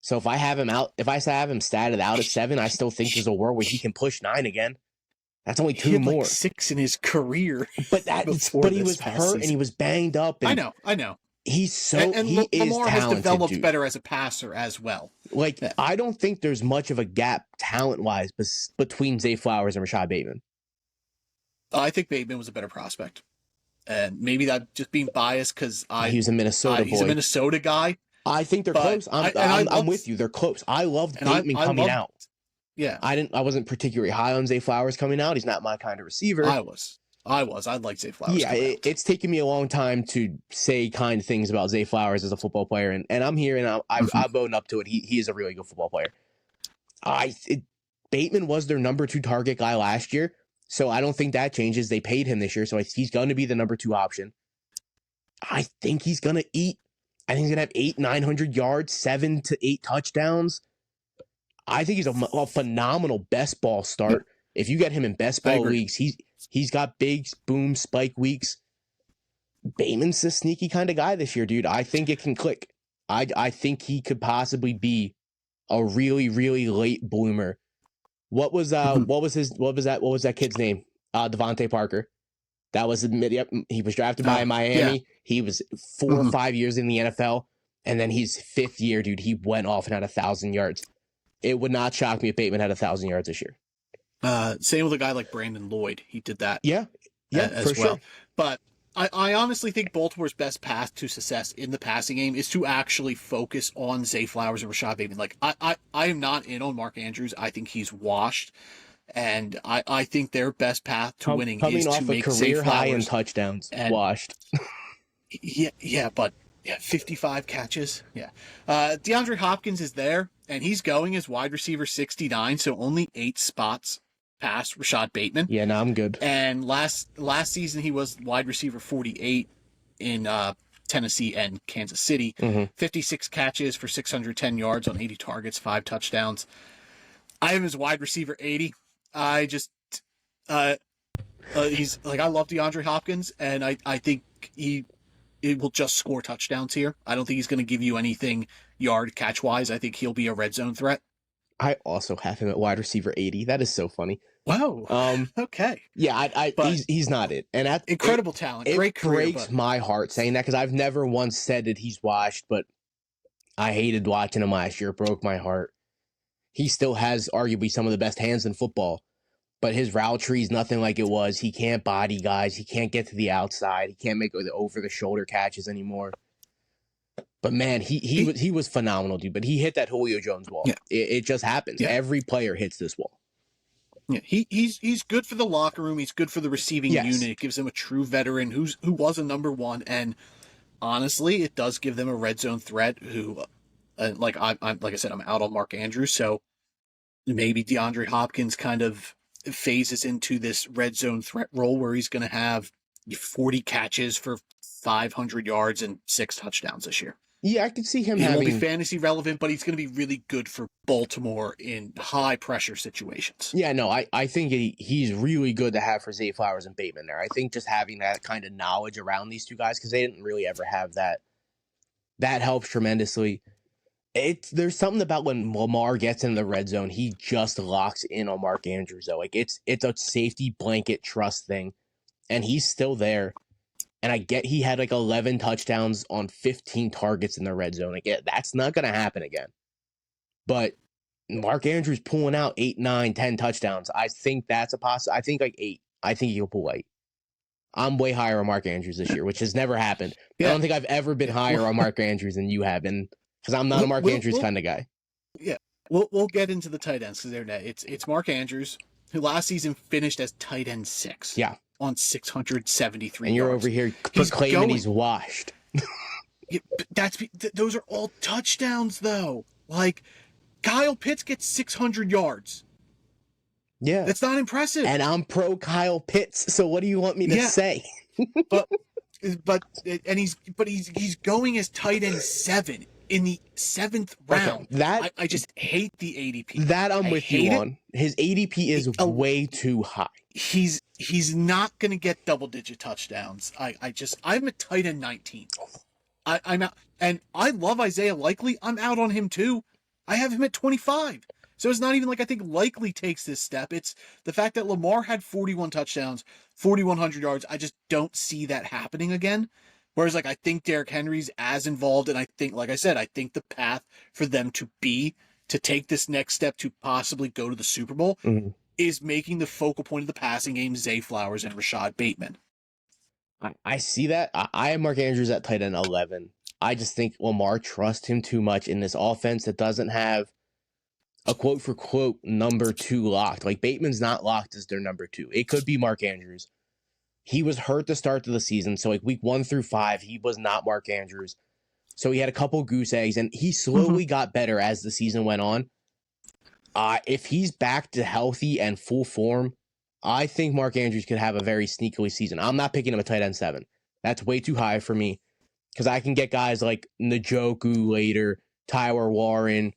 So if I have him statted out at 7, I still think there's a world where he can push 9 again. That's only 2 more. Like 6 in his career. But he was hurt and he was banged up. And I know. He's so and he is Lamar has talented, developed dude. better as a passer as well. Like, I don't think there's much of a gap talent-wise between Zay Flowers and Rashad Bateman. I think Bateman was a better prospect. And maybe that just being biased because He was a Minnesota boy. He's a Minnesota guy. I think they're close. I'm with you. They're close. I loved Bateman coming out. Yeah. I wasn't particularly high on Zay Flowers coming out. He's not my kind of receiver. I was. I'd like Zay Flowers. Yeah, it's taken me a long time to say kind things about Zay Flowers as a football player, and I'm here and I'm owning up to it. He is a really good football player. Bateman was their number 2 target guy last year, so I don't think that changes. They paid him this year, so he's going to be the number 2 option. I think he's going to eat. I think he's going to have 800-900 yards, 7 to 8 touchdowns. I think he's a phenomenal best ball start. If you get him in best ball leagues, he's got big boom spike weeks. Bateman's a sneaky kind of guy this year, dude. I think it can click. I think he could possibly be a really, really late bloomer. What was that kid's name? Devontae Parker. That was he was drafted by Miami. Yeah. He was 4 or 5 years in the NFL, and then his 5th year, dude, he went off and had 1,000 yards. It would not shock me if Bateman had 1,000 yards this year. Same with a guy like Brandon Lloyd. He did that. Yeah, as for well. Sure. But I honestly think Baltimore's best path to success in the passing game is to actually focus on Zay Flowers and Rashad Bateman. Like I am not in on Mark Andrews. I think he's washed. And I think their best path to winning is to make Zay Flowers high in touchdowns washed. but 55 catches. Yeah. DeAndre Hopkins is there, and he's going as wide receiver 69, so only 8 spots past Rashad Bateman. Yeah, no, I'm good. And last season he was wide receiver 48 in Tennessee and Kansas City. 56 catches for 610 yards on 80 targets, 5 touchdowns. I have him as wide receiver 80. I just he's like, I love DeAndre Hopkins, and I think he will just score touchdowns here. I don't think he's going to give you anything yard catch wise. I think he'll be a red zone threat. I also have him at wide receiver 80. That is so funny. Wow. Okay. Yeah, he's not it. And incredible talent. Great career. It breaks my heart saying that because I've never once said that he's washed, but I hated watching him last year. It broke my heart. He still has arguably some of the best hands in football, but his route tree is nothing like it was. He can't body guys. He can't get to the outside. He can't make the over-the-shoulder catches anymore. But man, he was phenomenal, dude. But he hit that Julio Jones wall. Yeah. It just happens. Yeah. Every player hits this wall. Yeah, he's good for the locker room. He's good for the receiving unit. It gives him a true veteran who was a number 1. And honestly, it does give them a red zone threat who. Like I said, I'm out on Mark Andrews, so maybe DeAndre Hopkins kind of phases into this red zone threat role where he's going to have 40 catches for 500 yards and 6 touchdowns this year. Yeah, I could see him He won't be fantasy relevant, but he's going to be really good for Baltimore in high pressure situations. Yeah, no, I think he's really good to have for Zay Flowers and Bateman there. I think just having that kind of knowledge around these two guys, because they didn't really ever have that helps tremendously. There's something about when Lamar gets in the red zone, he just locks in on Mark Andrews, though. Like it's a safety blanket trust thing, and he's still there. And I get he had like 11 touchdowns on 15 targets in the red zone. Like that's not going to happen again. But Mark Andrews pulling out 8, 9, 10 touchdowns. I think that's a possibility. I think like 8. I think he'll pull 8. I'm way higher on Mark Andrews this year, which has never happened. Yeah. I don't think I've ever been higher on Mark Andrews than you have, and because I'm not a Mark Andrews kind of guy. Yeah, we'll get into the tight ends because it's Mark Andrews, who last season finished as tight end 6. Yeah, on 673. And you're yards. Over here proclaiming he's washed. Yeah, those are all touchdowns though. Like Kyle Pitts gets 600 yards. Yeah, that's not impressive. And I'm pro Kyle Pitts. So what do you want me to say? but he's going as tight end 7 in the 7th round. Okay, I just hate the ADP. That I'm with you on. His ADP is way too high. He's not going to get double-digit touchdowns. I'm a tight end 19. I'm out, and I love Isaiah Likely. I'm out on him too. I have him at 25. So it's not even like I think Likely takes this step. It's the fact that Lamar had 41 touchdowns, 4,100 yards. I just don't see that happening again. Whereas, like, I think Derrick Henry's as involved, and I think, like I said, I think the path for them to take this next step to possibly go to the Super Bowl is making the focal point of the passing game Zay Flowers and Rashad Bateman. I see that. I have Mark Andrews at tight end 11. I just think Lamar trusts him too much in this offense that doesn't have a quote for quote number 2 locked. Like, Bateman's not locked as their number 2. It could be Mark Andrews. He was hurt to start of the season, so like week 1 through 5, he was not Mark Andrews. So he had a couple goose eggs, and he slowly got better as the season went on. If he's back to healthy and full form, I think Mark Andrews could have a very sneakily season. I'm not picking him a tight end 7. That's way too high for me because I can get guys like Njoku later, Tyler Warren,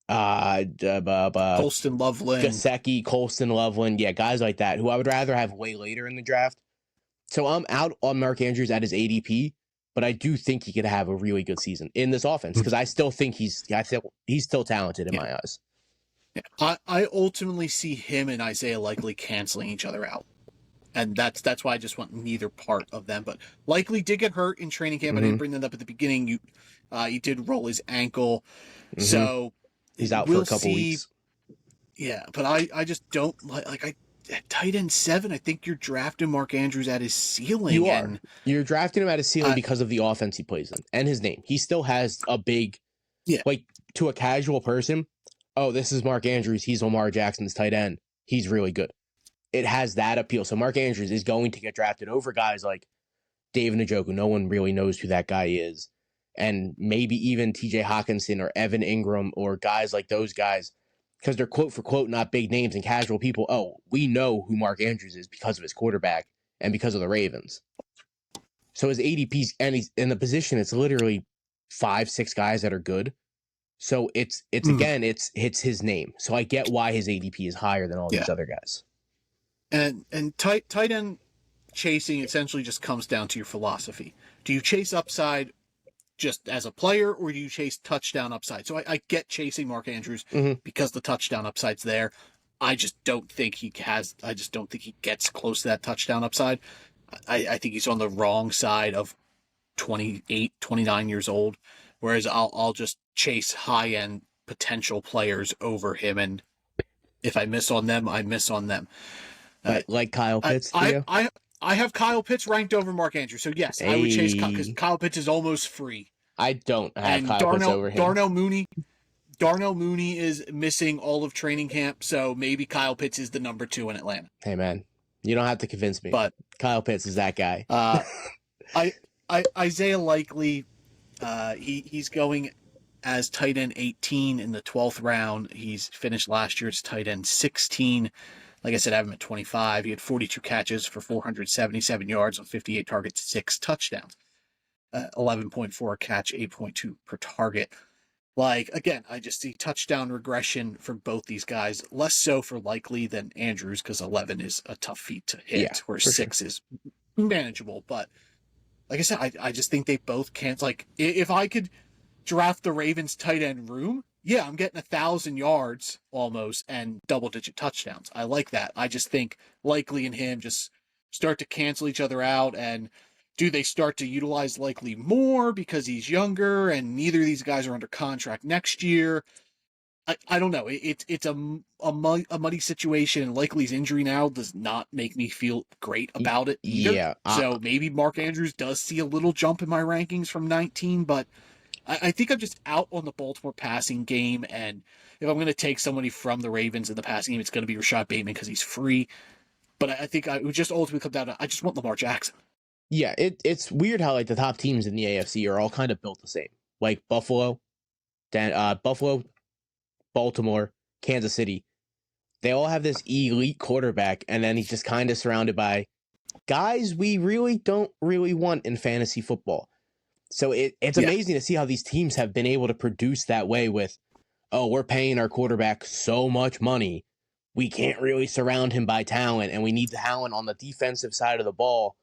Colston Loveland, Gesicki, Colston Loveland. Yeah, guys like that who I would rather have way later in the draft. So I'm out on Mark Andrews at his ADP, but I do think he could have a really good season in this offense because I still think he's still talented in my eyes. Yeah. I ultimately see him and Isaiah Likely canceling each other out. And that's why I just want neither part of them. But Likely did get hurt in training camp. I didn't bring that up at the beginning. He did roll his ankle. So he's out for a couple weeks. Yeah, but I just don't like at tight end 7, I think you're drafting Mark Andrews at his ceiling. You are. You're drafting him at his ceiling because of the offense he plays in and his name. He still has a big, like, to a casual person, oh, this is Mark Andrews. He's Lamar Jackson's tight end. He's really good. It has that appeal. So Mark Andrews is going to get drafted over guys like David Njoku. No one really knows who that guy is. And maybe even TJ Hawkinson or Evan Ingram or guys like those guys. Because they're quote for quote not big names and casual people. Oh, we know who Mark Andrews is because of his quarterback and because of the Ravens. So his ADP's and he's in the position. It's literally 5-6 guys that are good. So it's his name. So I get why his ADP is higher than all these other guys. And tight end chasing essentially just comes down to your philosophy. Do you chase upside just as a player, or do you chase touchdown upside? So I get chasing Mark Andrews because the touchdown upside's there. I just don't think he gets close to that touchdown upside. I think he's on the wrong side of 28, 29 years old. Whereas I'll just chase high end potential players over him, and if I miss on them, I miss on them. Like Kyle Pitts. I have Kyle Pitts ranked over Mark Andrews, so yes, I would chase because Kyle Pitts is almost free. I don't have Kyle Pitts over him. Darnell Mooney is missing all of training camp, so maybe Kyle Pitts is the number 2 in Atlanta. Hey man, you don't have to convince me. But Kyle Pitts is that guy. Isaiah Likely, he's going as tight end 18 in the 12th round. He's finished last year as tight end 16. Like I said, I have him at 25. He had 42 catches for 477 yards on 58 targets, 6 touchdowns, 11.4 a catch, 8.2 per target. Like, again, I just see touchdown regression for both these guys, less so for Likely than Andrews, because 11 is a tough feat to hit, where 6 is manageable. But like I said, I just think they both can't. Like, if I could draft the Ravens tight end room, yeah, I'm getting 1,000 yards almost and double-digit touchdowns. I like that. I just think Likely and him just start to cancel each other out. And do they start to utilize Likely more because he's younger and neither of these guys are under contract next year? I don't know. It's a muddy situation. And Likely's injury now does not make me feel great about it either. Yeah. So maybe Mark Andrews does see a little jump in my rankings from 19, but I think I'm just out on the Baltimore passing game, and if I'm going to take somebody from the Ravens in the passing game, it's going to be Rashad Bateman because he's free. But I think it would just ultimately come down to I just want Lamar Jackson. Yeah, it's weird how like the top teams in the AFC are all kind of built the same. Like Buffalo, Baltimore, Kansas City. They all have this elite quarterback, and then he's just kind of surrounded by guys we really don't really want in fantasy football. So it's amazing to see how these teams have been able to produce that way with, oh, we're paying our quarterback so much money. We can't really surround him by talent, and we need talent on the defensive side of the ball.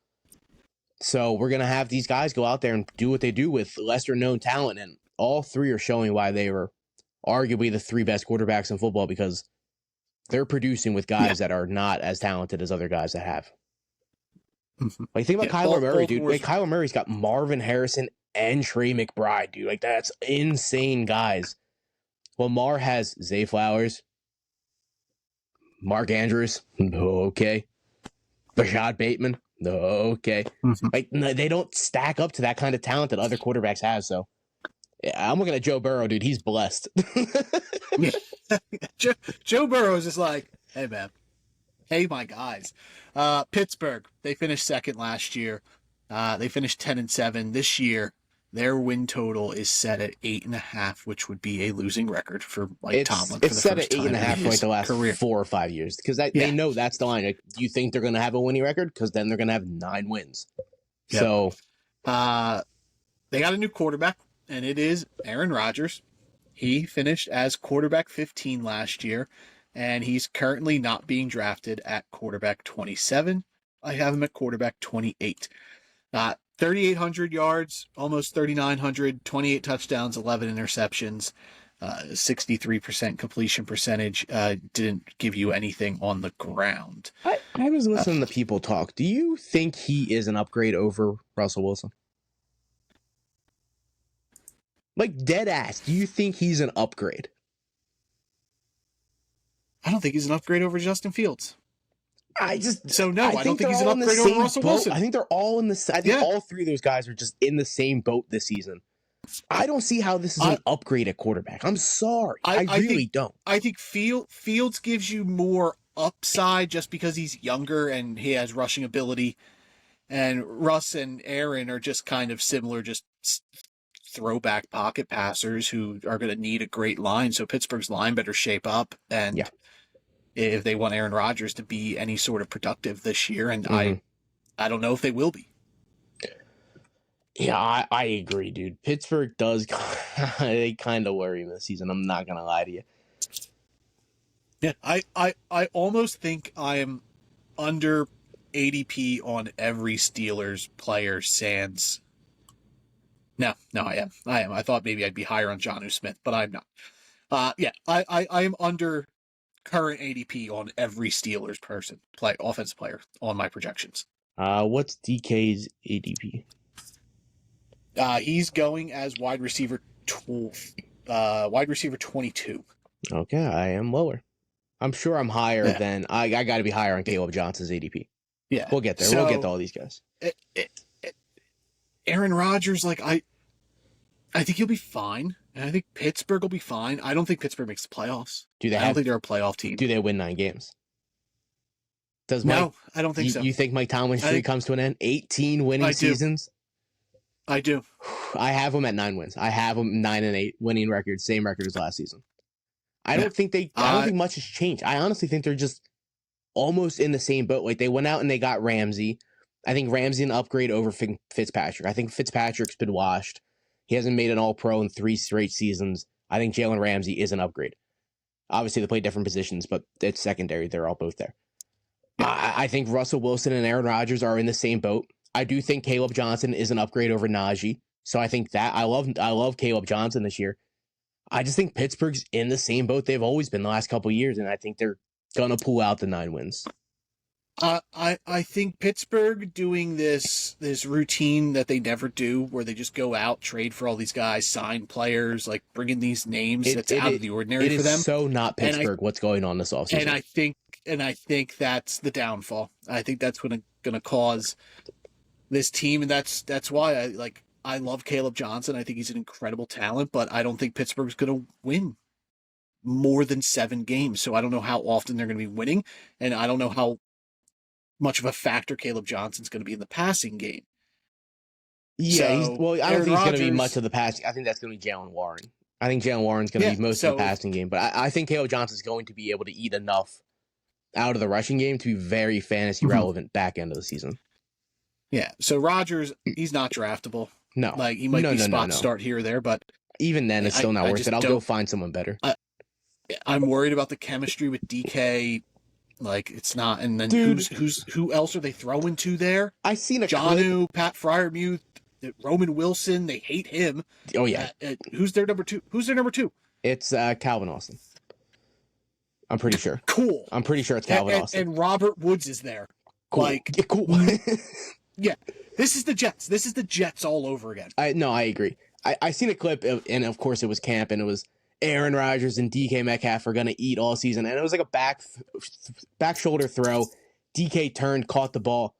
So we're going to have these guys go out there and do what they do with lesser-known talent, and all 3 are showing why they were arguably the 3 best quarterbacks in football because they're producing with guys that are not as talented as other guys that have. Like, think about Kyler Murray, dude. Baltimore's Like, Kyler Murray's got Marvin Harrison and Trey McBride, dude. Like, that's insane, guys. Lamar has Zay Flowers, Mark Andrews, okay. Rashad Bateman, okay. Like, they don't stack up to that kind of talent that other quarterbacks have. So, yeah, I'm looking at Joe Burrow, dude. He's blessed. Joe Burrow is just like, hey, man. Hey, my guys. Pittsburgh, they finished second last year. They finished 10-7 this year. Their win total is set at 8.5, which would be a losing record for Tomlin. It's set at 8.5 for like the last career. 4 or 5 years because they know that's the line. Like, do you think they're going to have a winning record? Because then they're going to have 9 wins. Yep. So, they got a new quarterback, and it is Aaron Rodgers. He finished as quarterback 15 last year, and he's currently not being drafted at quarterback 27. I have him at quarterback 28. 3,800 yards, almost 3,900, 28 touchdowns, 11 interceptions, 63% completion percentage. Didn't give you anything on the ground. I was listening to people talk. Do you think he is an upgrade over Russell Wilson? Like, dead ass, do you think he's an upgrade? I don't think he's an upgrade over Justin Fields. I don't think he's an upgrade over Russell Wilson. I think they're all in the. I think all 3 of those guys are just in the same boat this season. I don't see how this is an upgrade at quarterback. I'm sorry, I really don't. I think Fields gives you more upside just because he's younger and he has rushing ability, and Russ and Aaron are just kind of similar, just throwback pocket passers who are going to need a great line. So Pittsburgh's line better shape up and. Yeah. If they want Aaron Rodgers to be any sort of productive this year, and I don't know if they will be. Yeah, I agree, dude. Pittsburgh does they kind of worry me this season. I'm not gonna lie to you. Yeah, I almost think I am under ADP on every Steelers player sans. No, I am. I thought maybe I'd be higher on Jonnu Smith, but I'm not. I am under current ADP on every Steelers offensive player on my projections. What's DK's ADP? He's going as wide receiver 22. Okay, I am lower. I'm sure I'm higher than I got to be higher on Caleb Johnson's ADP. Yeah, we'll get there. We'll get to all these guys. Aaron Rodgers, I think he'll be fine. And I think Pittsburgh will be fine. I don't think Pittsburgh makes the playoffs. I don't think they're a playoff team. Do they win 9 games? No, I don't think so. You think Mike Tomlin's streak comes to an end? 18 winning seasons? I do. I have them at 9 wins. I have them 9-8 winning record, same record as last season. I don't think much has changed. I honestly think they're just almost in the same boat. Like, they went out and they got Ramsey. I think Ramsey an upgrade over Fitzpatrick. I think Fitzpatrick's been washed. He hasn't made an All-Pro in 3 straight seasons. I think Jalen Ramsey is an upgrade. Obviously, they play different positions, but it's secondary. They're all both there. I think Russell Wilson and Aaron Rodgers are in the same boat. I do think Caleb Johnson is an upgrade over Najee. So I think that I love Caleb Johnson this year. I just think Pittsburgh's in the same boat they've always been the last couple of years, and I think they're gonna pull out the 9 wins. I think Pittsburgh doing this routine that they never do, where they just go out, trade for all these guys, sign players, like bringing these names that's out of the ordinary for them. It is so not Pittsburgh what's going on this offseason. And I think that's the downfall. I think that's going to cause this team, and that's why I love Caleb Johnson. I think he's an incredible talent, but I don't think Pittsburgh's going to win more than 7 games. So I don't know how often they're going to be winning, and I don't know how much of a factor Caleb Johnson's going to be in the passing game. Yeah, I don't think he's going to be much of the passing. I think that's going to be Jalen Warren. I think Jalen Warren's going to be most of the passing game, but I think Caleb Johnson's going to be able to eat enough out of the rushing game to be very fantasy relevant back end of the season. Yeah, so Rodgers, he's not draftable. No. He might be spot start here or there, but even then it's still not worth it. I'll go find someone better. I'm worried about the chemistry with DK. It's not, and then who else are they throwing to there? I seen a Jonnu, Pat Freiermuth, Roman Wilson. They hate him. Oh yeah. Who's their number 2? It's Calvin Austin. I'm pretty sure. Cool. I'm pretty sure it's Calvin Austin. And Robert Woods is there. Cool. Like, yeah, cool. yeah, this is the Jets. This is the Jets all over again. I agree. I seen a clip, and of course it was camp, and it was Aaron Rodgers and DK Metcalf are going to eat all season. And it was like a back shoulder throw. DK turned, caught the ball.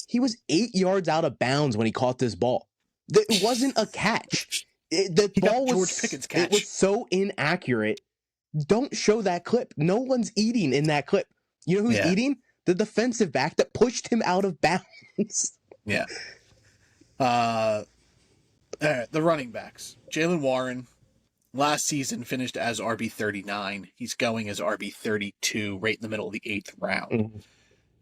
He was 8 yards out of bounds when he caught this ball. It wasn't a catch. The ball was George Pickens catch. It was so inaccurate. Don't show that clip. No one's eating in that clip. You know who's eating? The defensive back that pushed him out of bounds. Yeah. The running backs. Jaylen Warren, last season finished as RB39. He's going as RB32, right in the middle of the 8th round. Mm-hmm.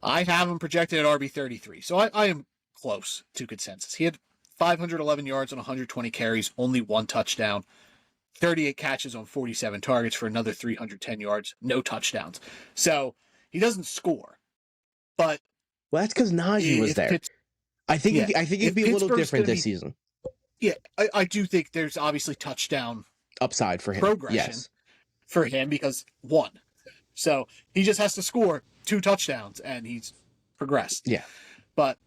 I have him projected at RB33, so I am close to consensus. He had 511 yards on 120 carries, only 1 touchdown, 38 catches on 47 targets for another 310 yards, no touchdowns. So he doesn't score, but that's because Najee was there. I think it'd be a little different this season. Yeah, I do think there's obviously touchdown upside for him. Progression for him because 1. So he just has to score 2 touchdowns and he's progressed. Yeah. But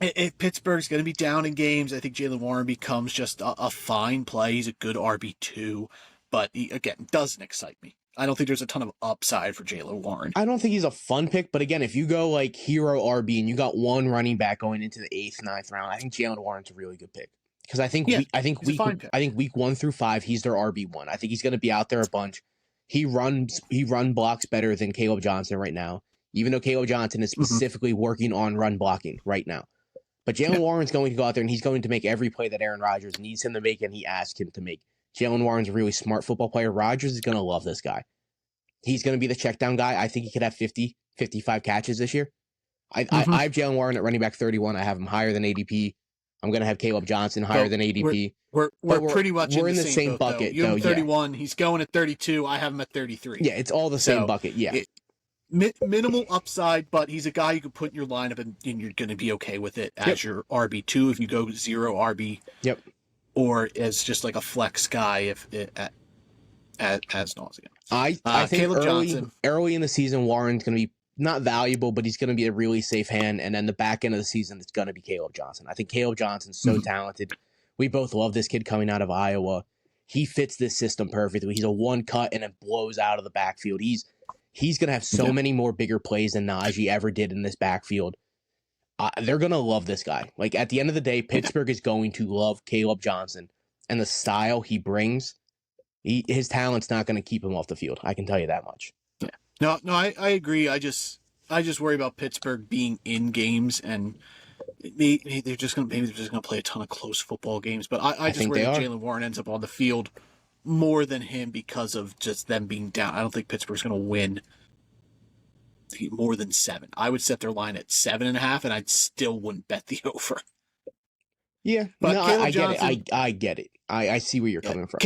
if Pittsburgh's going to be down in games, I think Jaylen Warren becomes just a fine play. He's a good RB2, but he, again, doesn't excite me. I don't think there's a ton of upside for Jaylen Warren. I don't think he's a fun pick, but again, if you go like hero RB and you got one running back going into the 8th, 9th round, I think Jaylen Warren's a really good pick. Because I think week 1 through 5, he's their RB1. I think he's going to be out there a bunch. He run blocks better than Caleb Johnson right now, even though Caleb Johnson is specifically working on run blocking right now. But Jaylen Warren's going to go out there and he's going to make every play that Aaron Rodgers needs him to make and he asked him to make. Jaylen Warren's a really smart football player. Rodgers is going to love this guy. He's going to be the check down guy. I think he could have 50, 55 catches this year. I have Jaylen Warren at running back 31. I have him higher than ADP. I'm going to have Caleb Johnson higher than ADP. We're pretty much in the same boat, bucket. You have him 31. Yeah. He's going at 32. I have him at 33. Yeah, it's all the same bucket. Yeah. Minimal upside, but he's a guy you can put in your lineup and you're going to be okay with it as your RB2 if you go 0 RB. Yep. Or as just like a flex guy as nauseam. I think early in the season, Warren's going to be not valuable, but he's going to be a really safe hand. And then the back end of the season, it's going to be Caleb Johnson. I think Caleb Johnson's so talented. We both love this kid coming out of Iowa. He fits this system perfectly. He's a one cut and it blows out of the backfield. He's going to have so many more bigger plays than Najee ever did in this backfield. They're going to love this guy. Like at the end of the day, Pittsburgh is going to love Caleb Johnson and the style he brings. His talent's not going to keep him off the field. I can tell you that much. Yeah. No, I agree. I just worry about Pittsburgh being in games and they're just going to play a ton of close football games. But I just worry that Jaylen Warren ends up on the field more than him because of just them being down. I don't think Pittsburgh's going to win more than 7. I would set their line at 7.5, and I still wouldn't bet the over. Yeah, but no, I get it. I get it. I see where you're coming from.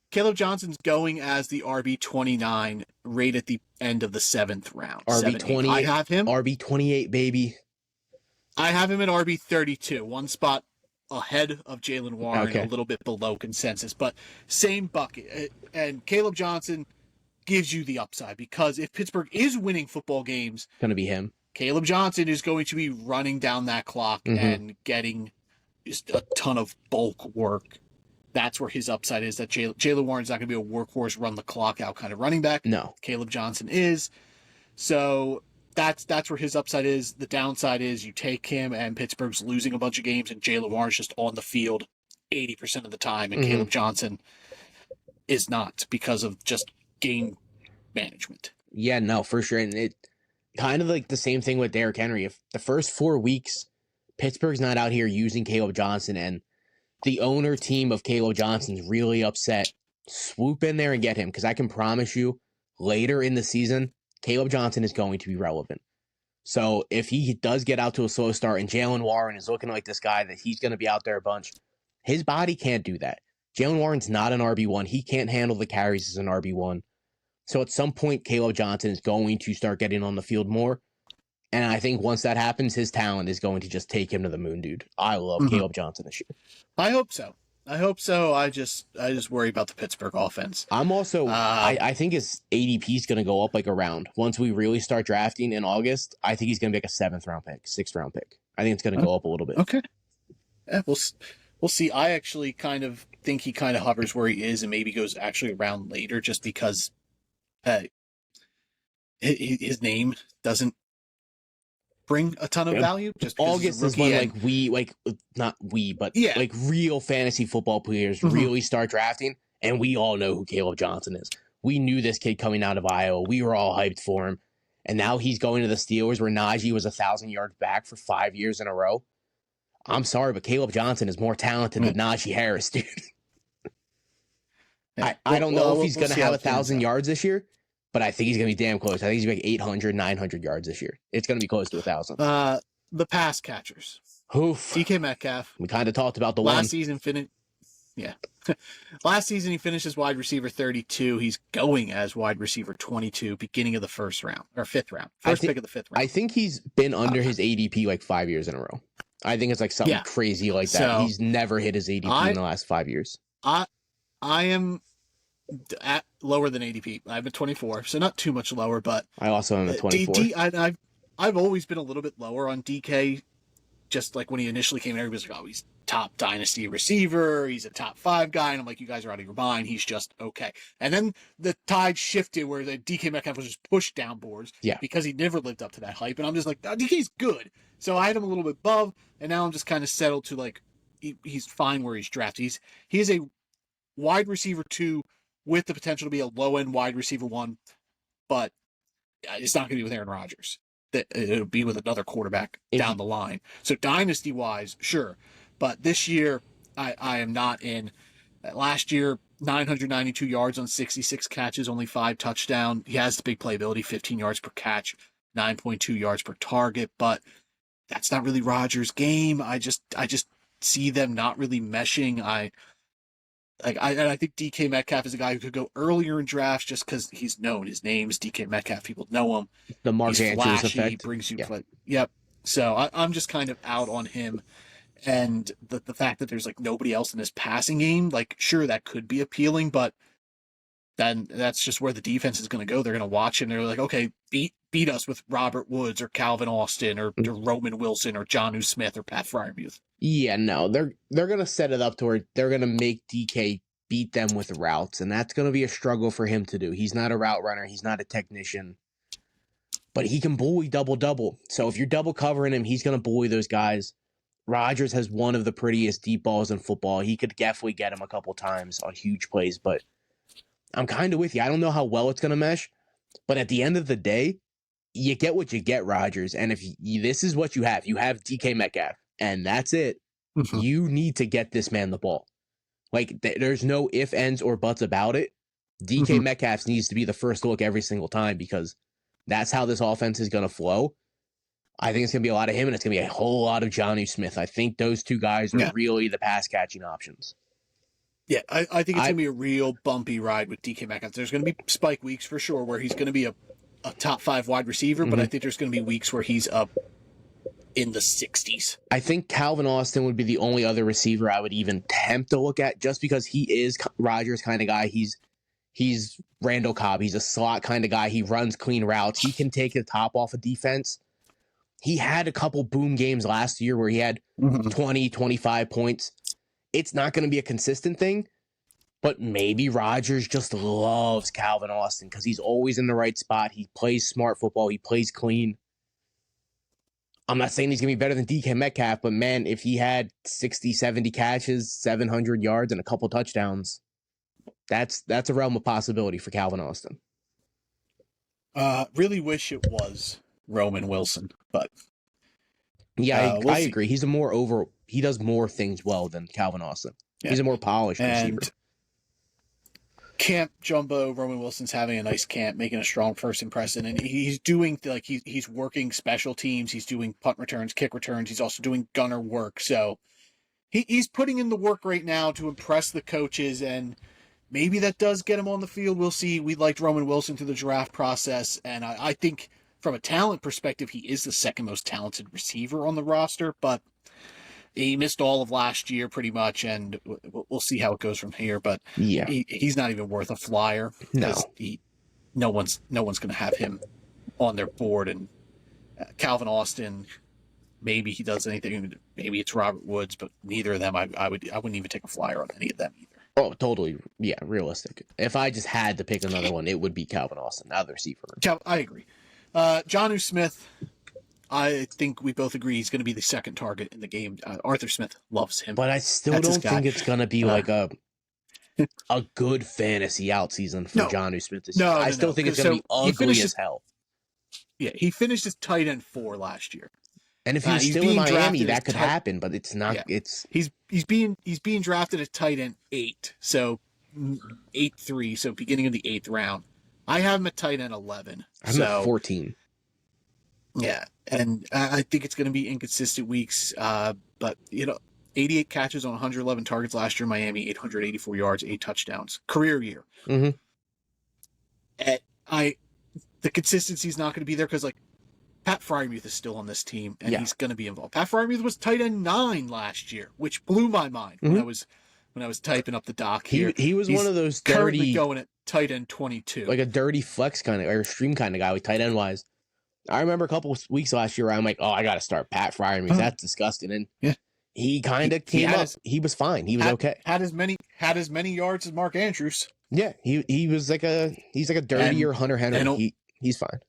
Caleb Johnson's going as the RB29 right at the end of the 7th round. RB28. I have him. RB28, baby. I have him at RB32, one spot ahead of Jaylen Warren, a little bit below consensus, but same bucket. And Caleb Johnson gives you the upside because if Pittsburgh is winning football games, it's going to be him. Caleb Johnson is going to be running down that clock and getting just a ton of bulk work. That's where his upside is. That Jaylen Warren's not going to be a workhorse, run the clock out kind of running back. No, Caleb Johnson is. So that's where his upside is. The downside is you take him and Pittsburgh's losing a bunch of games and Jaylen Warren's just on the field 80% of the time and Caleb Johnson is not because of just game management. Yeah, no, for sure. And it kind of like the same thing with Derrick Henry. If the first 4 weeks Pittsburgh's not out here using Caleb Johnson and the owner team of Caleb Johnson's really upset, swoop in there and get him because I can promise you later in the season, Caleb Johnson is going to be relevant. So if he does get out to a slow start and Jaylen Warren is looking like this guy that he's going to be out there a bunch, his body can't do that. Jaylen Warren's not an RB1. He can't handle the carries as an RB1. So at some point, Caleb Johnson is going to start getting on the field more. And I think once that happens, his talent is going to just take him to the moon, dude. I love Caleb Johnson this year. I hope so. I hope so. I just worry about the Pittsburgh offense. I'm also I think his ADP is going to go up like a round once we really start drafting in August. I think he's going to be like a 7th-round pick, 6th-round pick. I think it's going to go up a little bit. Okay, yeah, we'll see. I actually kind of think he kind of hovers where he is and maybe goes actually around later, just because his name doesn't bring a ton of value. Just August is when like real fantasy football players really start drafting, and we all know who Caleb Johnson is. We knew this kid coming out of Iowa. We were all hyped for him, and now he's going to the Steelers, where Najee was 1,000 yards back for 5 years in a row. I'm sorry, but Caleb Johnson is more talented than Najee Harris, dude. I don't know if he's going to have 1,000 yards this year, but I think he's going to be damn close. I think he's going to be like 800, 900 yards this year. It's going to be close to 1,000. The pass catchers. Oof. DK Metcalf. We kind of talked about the last season. Last season he finished as wide receiver 32. He's going as wide receiver 22, beginning of the 1st round or 5th round. Pick of the 5th round. I think he's been under his ADP like 5 years in a row. I think it's like something crazy like that. So, he's never hit his ADP in the last 5 years. I am at lower than ADP. I'm at 24, so not too much lower, but I also am at 24. I've always been a little bit lower on DK. Just like when he initially came in, everybody was like, oh, he's top dynasty receiver. He's a top 5 guy. And I'm like, you guys are out of your mind. He's just okay. And then the tide shifted where the DK Metcalf was just pushed down boards because he never lived up to that hype. And I'm just like, oh, DK's good. So I had him a little bit above, and now I'm just kind of settled to like, he's fine where he's drafted. He is a wide receiver 2 with the potential to be a low-end wide receiver 1, but it's not going to be with Aaron Rodgers. It'll be with another quarterback down the line. So dynasty-wise, sure. But this year, I am not in. Last year, 992 yards on 66 catches, only 5 touchdowns. He has the big playability, 15 yards per catch, 9.2 yards per target. But that's not really Rodgers' game. I just see them not really meshing. I think DK Metcalf is a guy who could go earlier in drafts just because he's known. His name's DK Metcalf. People know him. The Mark Andrews effect. He brings you play. Yep. So I'm just kind of out on him. And the fact that there's like nobody else in his passing game, like sure, that could be appealing, but then that's just where the defense is going to go. They're going to watch and they're like, okay, beat us with Robert Woods or Calvin Austin or Roman Wilson or Jonnu Smith or Pat Freiermuth. Yeah, no, they're going to set it up to where they're going to make DK beat them with routes, and that's going to be a struggle for him to do. He's not a route runner. He's not a technician, but he can bully double-double. So if you're double covering him, he's going to bully those guys. Rodgers has one of the prettiest deep balls in football. He could definitely get him a couple times on huge plays, but I'm kind of with you. I don't know how well it's going to mesh, but at the end of the day, you get what you get, Rodgers. And if this is what you have DK Metcalf, and that's it. Mm-hmm. You need to get this man the ball. Like, there's no ifs, ands, or buts about it. DK Metcalf needs to be the first look every single time because that's how this offense is going to flow. I think it's going to be a lot of him, and it's going to be a whole lot of Jonnu Smith. I think those two guys are really the pass-catching options. Yeah, I think it's going to be a real bumpy ride with DK Metcalf. There's going to be spike weeks for sure where he's going to be a top 5 wide receiver, but I think there's going to be weeks where he's up in the 60s. I think Calvin Austin would be the only other receiver I would even attempt to look at just because he is Rodgers' kind of guy. He's Randall Cobb. He's a slot kind of guy. He runs clean routes. He can take the top off of defense. He had a couple boom games last year where he had 20, 25 points. It's not going to be a consistent thing, but maybe Rodgers just loves Calvin Austin because he's always in the right spot. He plays smart football. He plays clean. I'm not saying he's going to be better than DK Metcalf, but man, if he had 60, 70 catches, 700 yards, and a couple touchdowns, that's a realm of possibility for Calvin Austin. Really wish it was Roman Wilson, but yeah, I agree. He's he does more things well than Calvin Austin. Yeah. He's a more polished receiver. Camp Jumbo, Roman Wilson's having a nice camp, making a strong first impression, and he's doing he's working special teams. He's doing punt returns, kick returns. He's also doing gunner work. So he's putting in the work right now to impress the coaches, and maybe that does get him on the field. We'll see. We liked Roman Wilson through the draft process, and I think from a talent perspective, he is the second most talented receiver on the roster. But he missed all of last year pretty much, and we'll see how it goes from here. But Yeah. he's not even worth a flyer No. because no one's going to have him on their board. And Calvin Austin, maybe he does anything. Maybe it's Robert Woods, but neither of them. I wouldn't even take a flyer on any of them either. Oh, totally. Yeah, realistic. If I just had to pick another one, it would be Calvin Austin, the other receiver. I agree. Jonnu Smith, I think we both agree he's going to be the second target in the game. Arthur Smith loves him. But I still don't think it's going to be like a good fantasy out season for Jonnu Smith this year. I still think it's going to be ugly as hell. Yeah, he finished as tight end 4 last year. And if he was still in Miami, that could happen, but it's not. Yeah. He's being drafted at tight end 8, so 8-3, so beginning of the 8th round. I have him at tight end 11. I'm at 14. Yeah, and I think it's going to be inconsistent weeks. But 88 catches on 111 targets last year. Miami, 884 yards, 8 touchdowns, career year. Mm-hmm. The consistency is not going to be there because Pat Fryermuth is still on this team, and he's going to be involved. Pat Fryermuth was tight end 9 last year, which blew my mind when I was typing up the doc here. He was one of those currently going at tight end 22, like a dirty flex kind of or stream kind of guy, like tight end wise. I remember a couple of weeks last year, I'm like, oh, I got to start Pat Fryermuth. That's disgusting, and he kind of came up. He was fine. He was okay. Had as many yards as Mark Andrews. Yeah, he was he's like a dirtier Hunter Henry. He's fine.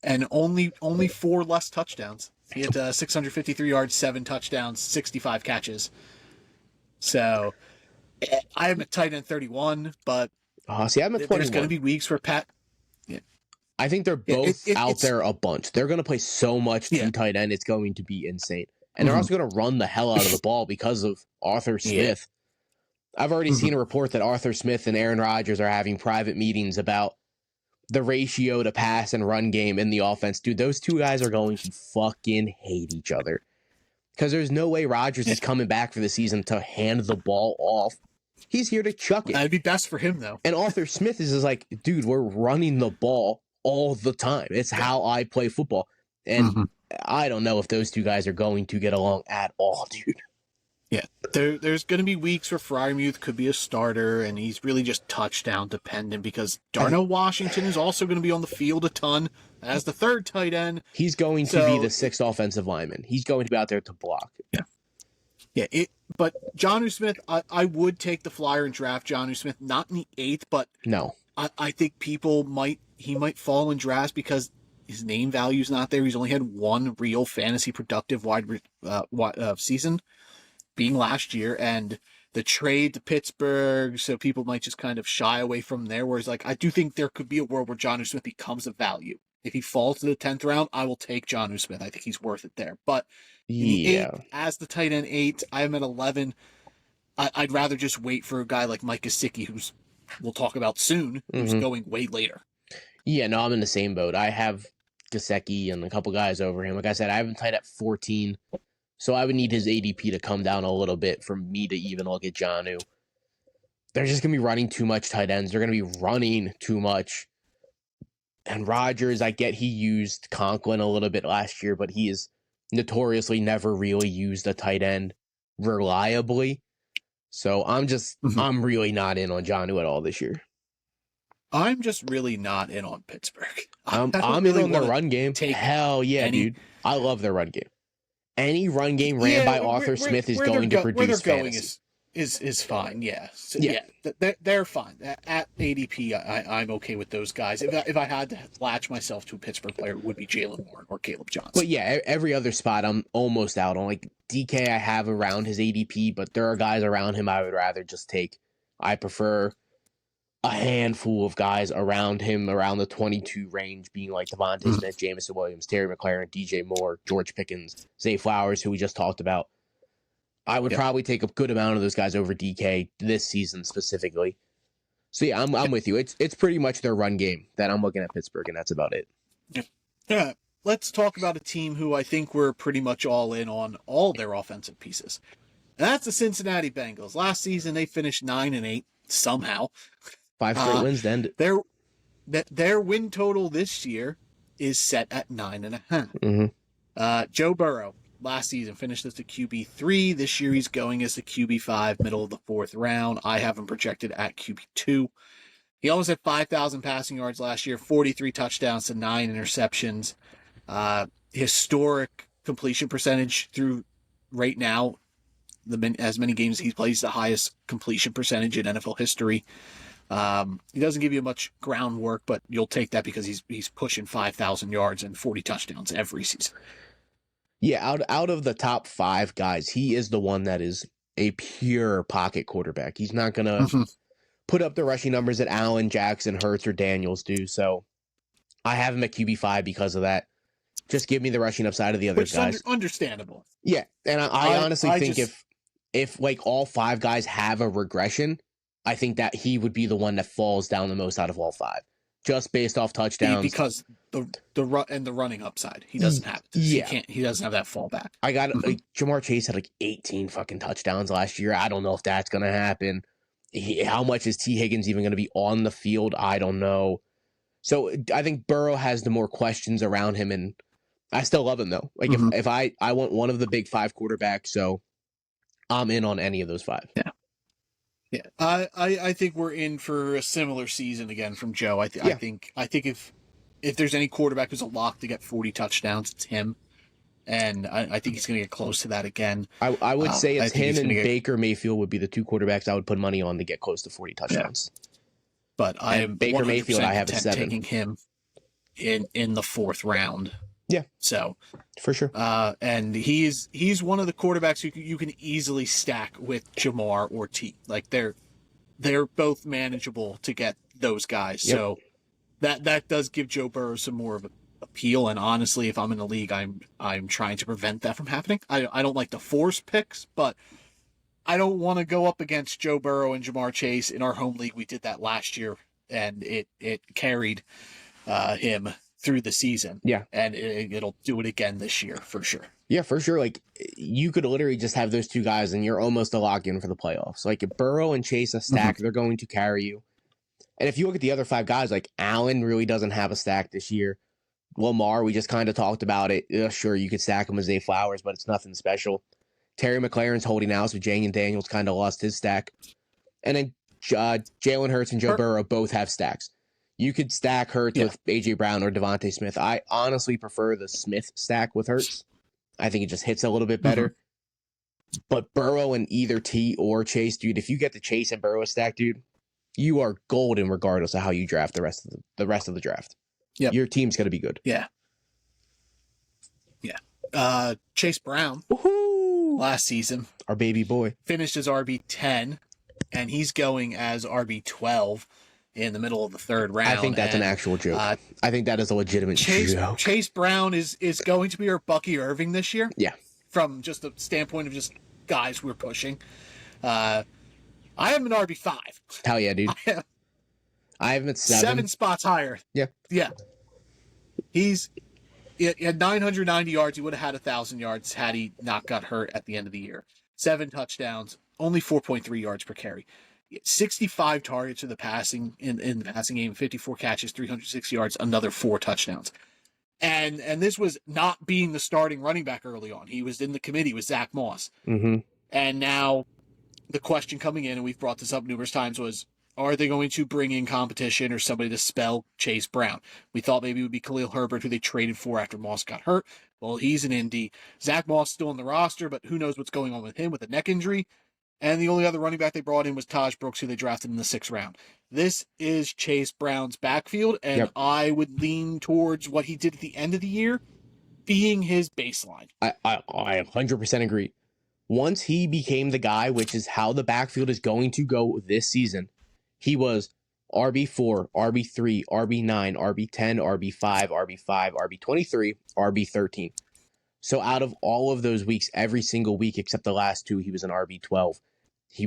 And only 4 less touchdowns. He had 653 yards, 7 touchdowns, 65 catches. So I am at tight end 31, but I'm at 21. There's going to be weeks where Pat. Yeah. I think they're both out there a bunch. They're going to play so much to tight end, it's going to be insane. And they're also going to run the hell out of the ball because of Arthur Smith. I've already seen a report that Arthur Smith and Aaron Rodgers are having private meetings about the ratio to pass and run game in the offense. Dude, those two guys are going to fucking hate each other. Because there's no way Rodgers is coming back for the season to hand the ball off. He's here to chuck it. That'd be best for him, though. And Arthur Smith is just like, dude, we're running the ball all the time. It's how I play football. And I don't know if those two guys are going to get along at all, dude. Yeah, there's going to be weeks where Fryermuth could be a starter, and he's really just touchdown dependent because Darnell Washington is also going to be on the field a ton as the third tight end. He's going to be the 6th offensive lineman. He's going to be out there to block. Yeah. But Jonnu Smith, I would take the flyer and draft Jonnu Smith, not in the 8th, but no, I think he might fall in drafts because his name value is not there. He's only had one real fantasy productive wide season, being last year, and the trade to Pittsburgh, so people might just kind of shy away from there. Whereas, I do think there could be a world where Jonnu Smith becomes a value. If he falls to the 10th round, I will take Jonnu Smith. I think he's worth it there. But in the 8th, as the tight end 8, I am at 11. I'd rather just wait for a guy like Mike Gesicki, who's we'll talk about soon, who's going way later. Yeah, no, I'm in the same boat. I have Gesicki and a couple guys over him. Like I said, I have him tight at 14. So I would need his ADP to come down a little bit for me to even look at Jonnu. They're just going to be running too much tight ends. They're going to be running too much. And Rodgers, I get he used Conklin a little bit last year, but he is notoriously never really used a tight end reliably. So I'm really not in on Jonnu at all this year. I'm just really not in on Pittsburgh. I'm in on their run game. Hell yeah, dude. I love their run game. Any run game ran by Arthur Smith is going to produce fantasy. Is fine, yeah. So, they're fine. At ADP, I'm okay with those guys. If I had to latch myself to a Pittsburgh player, it would be Jalen Warren or Caleb Johnson. But yeah, every other spot I'm almost out on. Like DK, I have around his ADP, but there are guys around him I would rather just take. I prefer a handful of guys around him, around the 22 range, being like Devontae Smith, Jamison Williams, Terry McLaurin, DJ Moore, George Pickens, Zay Flowers, who we just talked about. I would probably take a good amount of those guys over DK this season specifically. So yeah, I'm with you. It's pretty much their run game that I'm looking at Pittsburgh, and that's about it. Yeah. Let's talk about a team who I think we're pretty much all in on all their offensive pieces. And that's the Cincinnati Bengals. Last season they finished 9-8 somehow. 5 straight wins to end it. Their win total this year is set at 9.5. Joe Burrow, last season finished as the QB3. This year he's going as the QB5, middle of the 4th round. I have him projected at QB2. He almost had 5,000 passing yards last year, 43 touchdowns to 9 interceptions. Historic completion percentage through right now, as many games he's played, the highest completion percentage in NFL history. He doesn't give you much groundwork, but you'll take that because he's pushing 5,000 yards and 40 touchdowns every season. Yeah, out of the top 5 guys, he is the one that is a pure pocket quarterback. He's not going to put up the rushing numbers that Allen, Jackson, Hurts, or Daniels do. So I have him at QB5 because of that. Just give me the rushing upside of the other guys. Understandable. Yeah, and I honestly think if like all 5 guys have a regression, I think that he would be the one that falls down the most out of all 5, just based off touchdowns. Because the running upside, he doesn't have it. Yeah, he doesn't have that fallback. I got like Jamar Chase had like 18 fucking touchdowns last year. I don't know if that's gonna happen. How much is T. Higgins even gonna be on the field? I don't know. So I think Burrow has the more questions around him, and I still love him though. Like if I want one of the big 5 quarterbacks, so I'm in on any of those 5. Yeah. Yeah, I think we're in for a similar season again from Joe. I think if there's any quarterback who's a lock to get 40 touchdowns, it's him, and I think he's going to get close to that again. I would say it's him and Baker Mayfield would be the 2 quarterbacks I would put money on to get close to 40 touchdowns. Yeah. But I am Baker Mayfield. I have a 7. Taking him in the 4th round. Yeah. So for sure. And he's one of the quarterbacks you can easily stack with Jamar or T. Like they're both manageable to get those guys. Yep. So that does give Joe Burrow some more of an appeal. And honestly, if I'm in the league, I'm trying to prevent that from happening. I don't like to force picks, but I don't want to go up against Joe Burrow and Jamar Chase in our home league. We did that last year, and it carried him through the season. Yeah. And it'll do it again this year for sure. Yeah, for sure. Like you could literally just have those 2 guys and you're almost a lock in for the playoffs. Like if Burrow and Chase a stack, they're going to carry you. And if you look at the other 5 guys, like Allen really doesn't have a stack this year. Lamar, we just kind of talked about it. Sure, you could stack him as Zay Flowers, but it's nothing special. Terry McLaurin's holding out, so Jane and Daniels kind of lost his stack. And then Jalen Hurts and Joe Burrow both have stacks. You could stack Hurts with A.J. Brown or Devontae Smith. I honestly prefer the Smith stack with Hurts. I think it just hits a little bit better. But Burrow and either T or Chase, dude, if you get the Chase and Burrow stack, dude, you are golden regardless of how you draft the rest of the draft. Yeah, your team's going to be good. Yeah. Yeah. Chase Brown, last season, our baby boy, finished as RB10, and he's going as RB12. In the middle of the 3rd round. I think that's an actual joke. I think that is a legitimate joke. Chase Brown is going to be our Bucky Irving this year. Yeah. From just a standpoint of just guys we're pushing. I have him an RB5. Hell yeah, dude. I have him at 7 spots higher. Yeah. Yeah. He had 990 yards. He would have had 1,000 yards had he not got hurt at the end of the year. 7 touchdowns, only 4.3 yards per carry. 65 targets in the passing game, 54 catches, 306 yards, another 4 touchdowns. And this was not being the starting running back early on. He was in the committee with Zach Moss. Mm-hmm. And now the question coming in, and we've brought this up numerous times, was, are they going to bring in competition or somebody to spell Chase Brown? We thought maybe it would be Khalil Herbert, who they traded for after Moss got hurt. Well, he's an Indy. Zach Moss still on the roster, but who knows what's going on with him with a neck injury. And the only other running back they brought in was Taj Brooks, who they drafted in the 6th round. This is Chase Brown's backfield, and I would lean towards what he did at the end of the year being his baseline. I 100% agree. Once he became the guy, which is how the backfield is going to go this season, he was RB4, RB3, RB9, RB10, RB5, RB5, RB23, RB13. So out of all of those weeks, every single week except the last 2, he was an RB12.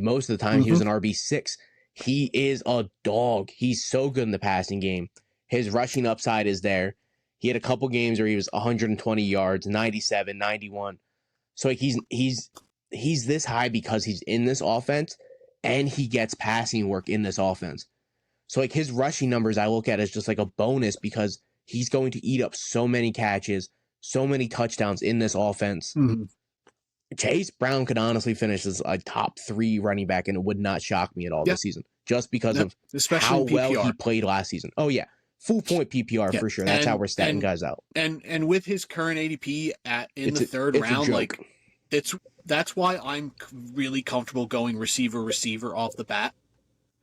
Most of the time, he was an RB6. He is a dog. He's so good in the passing game. His rushing upside is there. He had a couple games where he was 120 yards, 97, 91. So like he's this high because he's in this offense and he gets passing work in this offense. So like his rushing numbers I look at as just like a bonus because he's going to eat up so many catches, so many touchdowns in this offense. Mm-hmm. Chase Brown could honestly finish as a top 3 running back, and it would not shock me at all this season, just because of especially how well he played last season. Oh yeah, full point PPR for sure. That's how we're statting guys out. And with his current ADP in the third round, like that's why I'm really comfortable going receiver off the bat.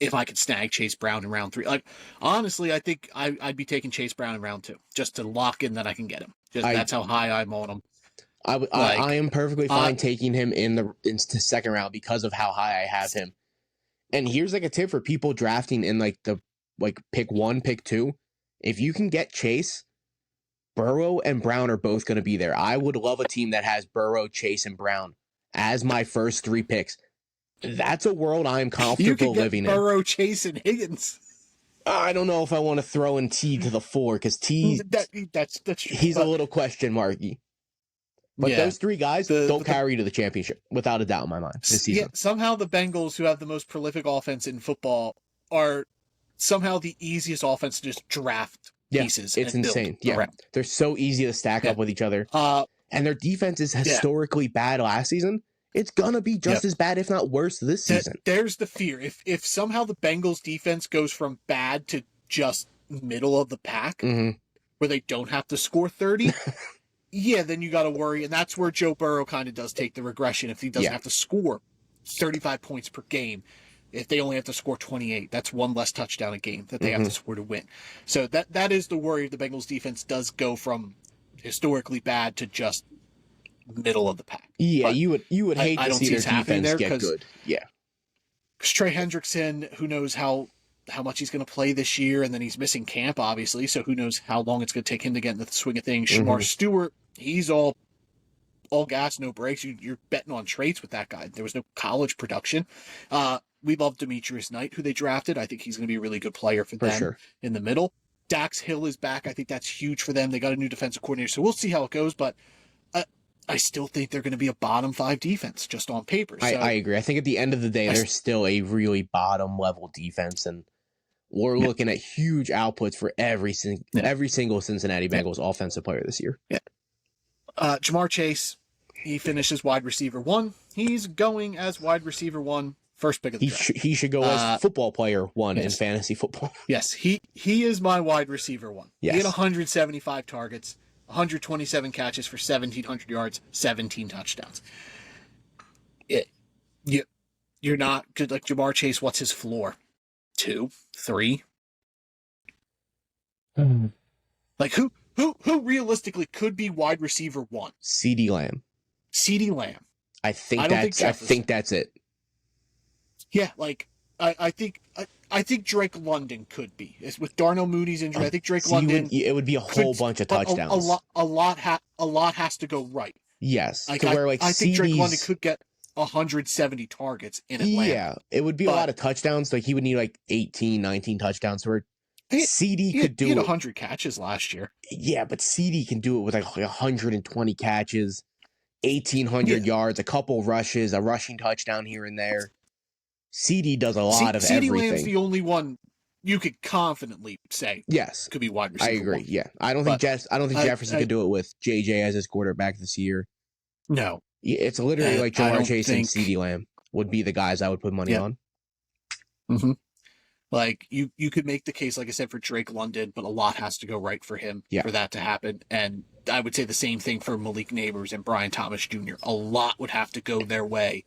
If I could snag Chase Brown in round 3, like honestly, I think I'd be taking Chase Brown in round 2 just to lock in that I can get him. That's how high I'm on him. I am perfectly fine taking him into second round because of how high I have him. And here's like a tip for people drafting in like the pick 1, pick 2. If you can get Chase, Burrow and Brown are both going to be there. I would love a team that has Burrow, Chase, and Brown as my first 3 picks. That's a world I'm comfortable living in. Burrow, Chase, and Higgins. I don't know if I want to throw in T to the 4 because T that's he's a little question marky. But those 3 guys don't carry to the championship, without a doubt in my mind, this season. Yeah, somehow the Bengals, who have the most prolific offense in football, are somehow the easiest offense to just draft pieces. It's insane. Yeah, around. They're so easy to stack up with each other. And their defense is historically bad last season. It's going to be just as bad, if not worse, this season. There's the fear. If somehow the Bengals defense goes from bad to just middle of the pack, where they don't have to score 30... then you got to worry, and that's where Joe Burrow kind of does take the regression. If he doesn't have to score 35 points per game, if they only have to score 28, that's 1 less touchdown a game that they have to score to win. So that is the worry. The Bengals defense does go from historically bad to just middle of the pack. Yeah, but you would hate to see their defense get good. Yeah, because Trey Hendrickson, who knows how much he's going to play this year, and then he's missing camp, obviously, so who knows how long it's going to take him to get into the swing of things. Shamar Stewart, he's all gas, no brakes. You're betting on traits with that guy. There was no college production. We love Demetrius Knight, who they drafted. I think he's going to be a really good player for them in the middle. Dax Hill is back. I think that's huge for them. They got a new defensive coordinator, so we'll see how it goes, but I still think they're going to be a bottom 5 defense just on paper. So, I agree. I think at the end of the day, they're still a really bottom level defense, and we're looking at huge outputs for every single Cincinnati Bengals offensive player this year. Yeah. Jamar Chase, he finishes wide receiver 1. He's going as wide receiver 1, first pick of the draft. He should go as football player 1 in fantasy football. Yes, he is my wide receiver 1. Yes. He had 175 targets, 127 catches for 1,700 yards, 17 touchdowns. You're not good like Jamar Chase. What's his floor? 2, 3. Like who realistically could be wide receiver 1? CeeDee Lamb. CeeDee Lamb. I think that's it. Yeah, like I think Drake London could be. It's with Darnell Mooney's injury. I think Drake London. It would be a whole bunch of touchdowns. A lot has to go right. Yes, I think Drake London could get 170 targets in Atlanta. Yeah, it would be a lot of touchdowns. Like he would need like 18, 19 touchdowns. Where CeeDee could do he had 100 catches last year. Yeah, but CeeDee can do it with like 120 catches, 1,800 yards, a couple rushes, a rushing touchdown here and there. CeeDee does a lot of everything. CeeDee Lamb's the only one you could confidently say could be wide receiver. I agree. 1. Yeah, I don't think Jefferson could do it with JJ as his quarterback this year. No, it's literally like Jamar Chase and CeeDee Lamb would be the guys I would put money on. Mm-hmm. Like you could make the case, like I said, for Drake London, but a lot has to go right for him for that to happen. And I would say the same thing for Malik Neighbors and Brian Thomas Jr. A lot would have to go their way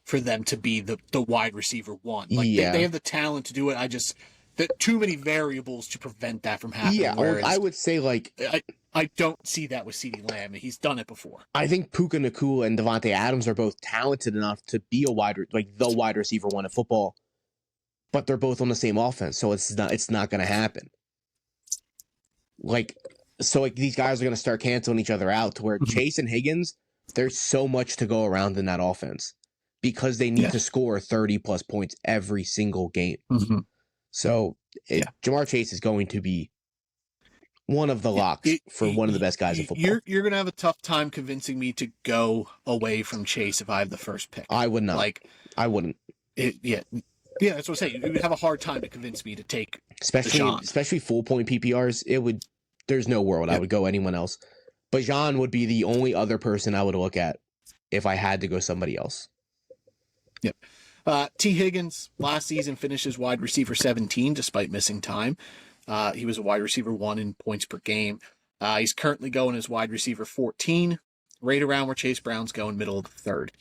for them to be the wide receiver 1. Like they have the talent to do it. Too many variables to prevent that from happening. Yeah, I would say like I don't see that with CeeDee Lamb. He's done it before. I think Puka Nacua and Devontae Adams are both talented enough to be the wide receiver 1 in football, but they're both on the same offense, so it's not going to happen. These guys are going to start canceling each other out to where Chase and Higgins, there's so much to go around in that offense because they need to score 30 plus points every single game. Mm-hmm. So Jamar Chase is going to be one of the locks for one of the best guys in football. You're going to have a tough time convincing me to go away from Chase if I have the first pick. I would not. I wouldn't. Yeah, that's what I'm saying. You would have a hard time to convince me to take especially full point PPRs. There's no world I would go anyone else. Bajan would be the only other person I would look at if I had to go somebody else. Yep. T. Higgins last season finished as wide receiver 17 despite missing time. He was a wide receiver 1 in points per game. He's currently going as wide receiver 14, right around where Chase Brown's going, middle of the third.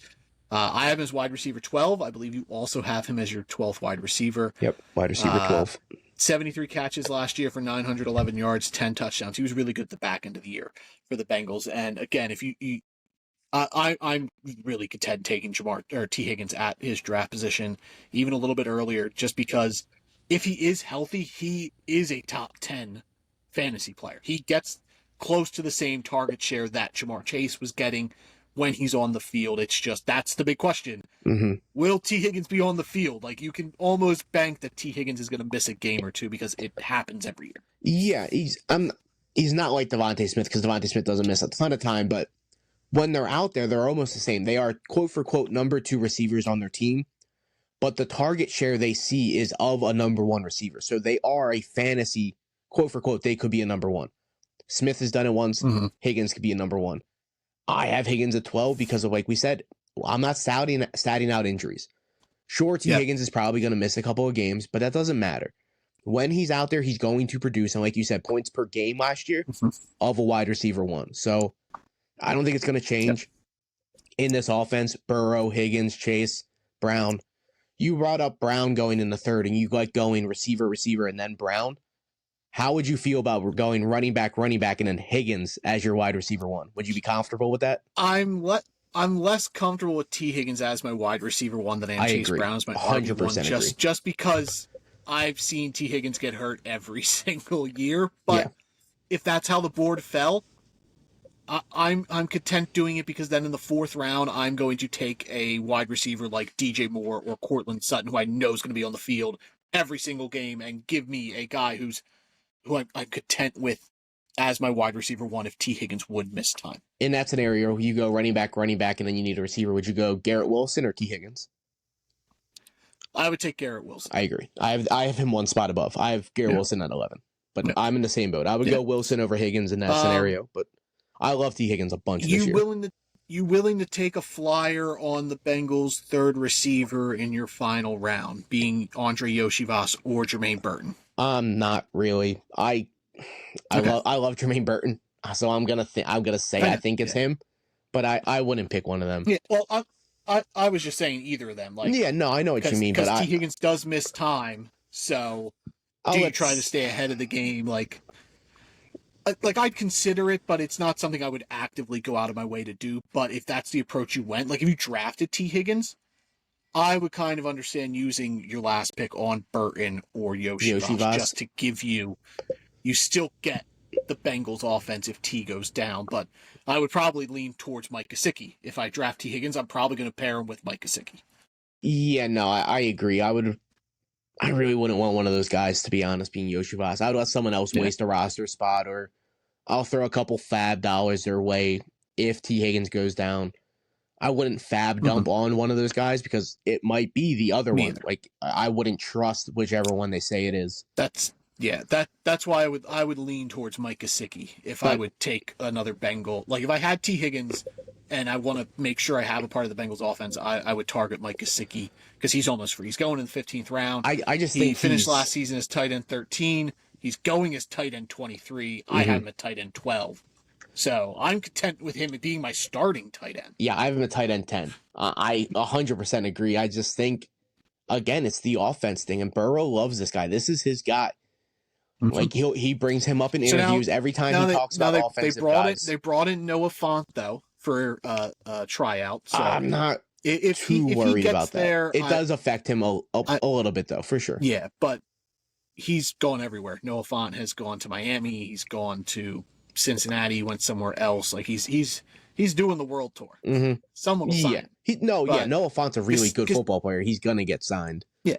I have him as wide receiver 12. I believe you also have him as your 12th wide receiver. Yep, wide receiver 12. 73 catches last year for 911 yards, 10 touchdowns. He was really good at the back end of the year for the Bengals. And again, if I'm really content taking T. Higgins at his draft position, even a little bit earlier, just because if he is healthy, he is a top 10 fantasy player. He gets close to the same target share that Jamar Chase was getting when he's on the field. It's just, that's the big question. Mm-hmm. Will T. Higgins be on the field? Like, you can almost bank that T. Higgins is going to miss a game or two because it happens every year. Yeah, he's not like Devontae Smith, because Devontae Smith doesn't miss a ton of time, but when they're out there, they're almost the same. They are, quote for quote, number 2 receivers on their team, but the target share they see is of a number 1 receiver. So they are a fantasy, quote for quote, they could be a number 1. Smith has done it once. Mm-hmm. Higgins could be a number 1. I have Higgins at 12 because of, like we said, I'm not statting out injuries. Sure, T. Higgins is probably going to miss a couple of games, but that doesn't matter. When he's out there, he's going to produce, and like you said, points per game last year of a wide receiver 1. So I don't think it's going to change in this offense. Burrow, Higgins, Chase, Brown. You brought up Brown going in the third, and you like going receiver, and then Brown. How would you feel about going running back, and then Higgins as your wide receiver 1? Would you be comfortable with that? I'm less comfortable with T. Higgins as my wide receiver 1 than I am Chase Brown as my RB 1, just because I've seen T. Higgins get hurt every single year. But if that's how the board fell, I'm content doing it, because then in the 4th round, I'm going to take a wide receiver like DJ Moore or Cortland Sutton, who I know is going to be on the field every single game, and give me a guy who I'm content with as my wide receiver 1 if T. Higgins would miss time. In that scenario, you go running back, and then you need a receiver. Would you go Garrett Wilson or T. Higgins? I would take Garrett Wilson. I agree. I have him 1 spot above. I have Garrett Wilson at 11. But I'm in the same boat. I would go Wilson over Higgins in that scenario. But I love T. Higgins a bunch this year. You willing to take a flyer on the Bengals' 3rd receiver in your final round, being Andre Yoshivas or Jermaine Burton? Not really. I love Jermaine Burton, so I'm gonna say I think it's him, but I wouldn't pick one of them. Yeah, well, I was just saying either of them. Like, I know what you mean, but T. Higgins does miss time, so do you try to stay ahead of the game? Like I'd consider it, but it's not something I would actively go out of my way to do. But if that's the approach you went, like if you drafted T. Higgins, I would kind of understand using your last pick on Burton or Yoshivas just to give you still get the Bengals offense if T goes down. But I would probably lean towards Mike Gesicki. If I draft T. Higgins, I'm probably going to pair him with Mike Gesicki. Yeah, no, I agree. I really wouldn't want one of those guys, to be honest, being Yoshivas. I would let someone else waste a roster spot, or I'll throw a couple fab dollars their way if T. Higgins goes down. I wouldn't fab dump on one of those guys, because it might be the other one. Like, I wouldn't trust whichever one they say it is. That's why I would lean towards Mike Gesicki if I would take another Bengal. Like, if I had T. Higgins and I want to make sure I have a part of the Bengals offense, I would target Mike Gesicki, because he's almost free. He's going in the 15th round. I just think he finished he's... last season as tight end 13. He's going as tight end 23. I have him at tight end 12. So I'm content with him being my starting tight end. Yeah, I have him at tight end 10. I 100% agree. I just think, again, it's the offense thing, and Burrow loves this guy. This is his guy. Like, he brings him up in interviews every time he talks about offensive guys. They brought in Noah Fant, though, for tryout. So I'm not too worried about that. It does affect him a little bit, though, for sure. Yeah, but he's gone everywhere. Noah Fant has gone to Miami. He's gone to Cincinnati. He went somewhere else. Like, he's doing the world tour. Someone will sign him. Noah Fant's a really good football player. He's gonna get signed. Yeah,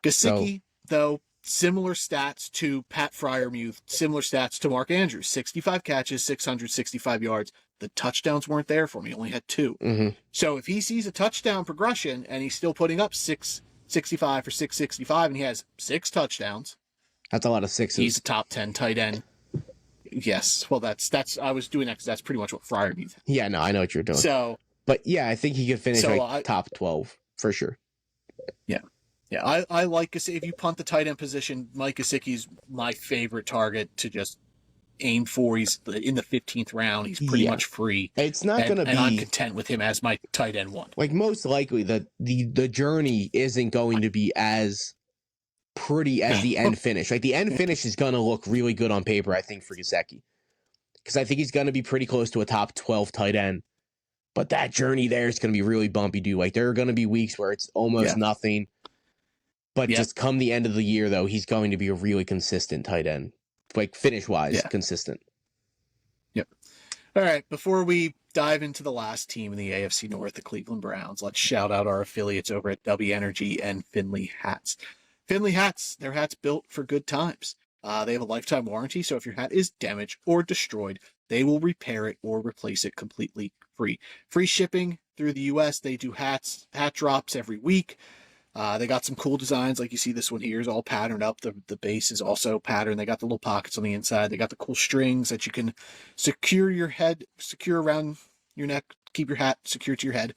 Gesicki, though, similar stats to Pat Freiermuth, similar stats to Mark Andrews. 65 catches, 665 yards. The touchdowns weren't there for him. He only had 2. So if he sees a touchdown progression and he's still putting up 665 for 665, and he has 6 touchdowns, that's a lot of sixes. He's a top 10 tight end. Yes. Well, that's I was doing that because that's pretty much what Freiermuth had. Yeah, no, I know what you're doing. So, but yeah, I think he could finish top 12 for sure. Yeah. Yeah, I like if you punt the tight end position, Mike Gesicki's my favorite target to just aim for. He's in the 15th round. He's pretty much free. It's not going to be... And I'm content with him as my tight end one. Like, most likely, the journey isn't going to be as pretty as the end finish. Like, the end finish is going to look really good on paper, I think, for Gesicki. Because I think he's going to be pretty close to a top 12 tight end. But that journey there is going to be really bumpy, dude. Like, there are going to be weeks where it's almost nothing. But just come the end of the year, though, he's going to be a really consistent tight end. Like, finish-wise, consistent. Yep. All right, before we dive into the last team in the AFC North, the Cleveland Browns, let's shout out our affiliates over at W Energy and Finley Hats. Finley Hats, their hats built for good times. They have a lifetime warranty, so if your hat is damaged or destroyed, they will repair it or replace it completely free. Free shipping through the U.S. They do hat drops every week. They got some cool designs, like you see this one here is all patterned up. The base is also patterned. They got the little pockets on the inside. They got the cool strings that you can secure around your neck, keep your hat secure to your head.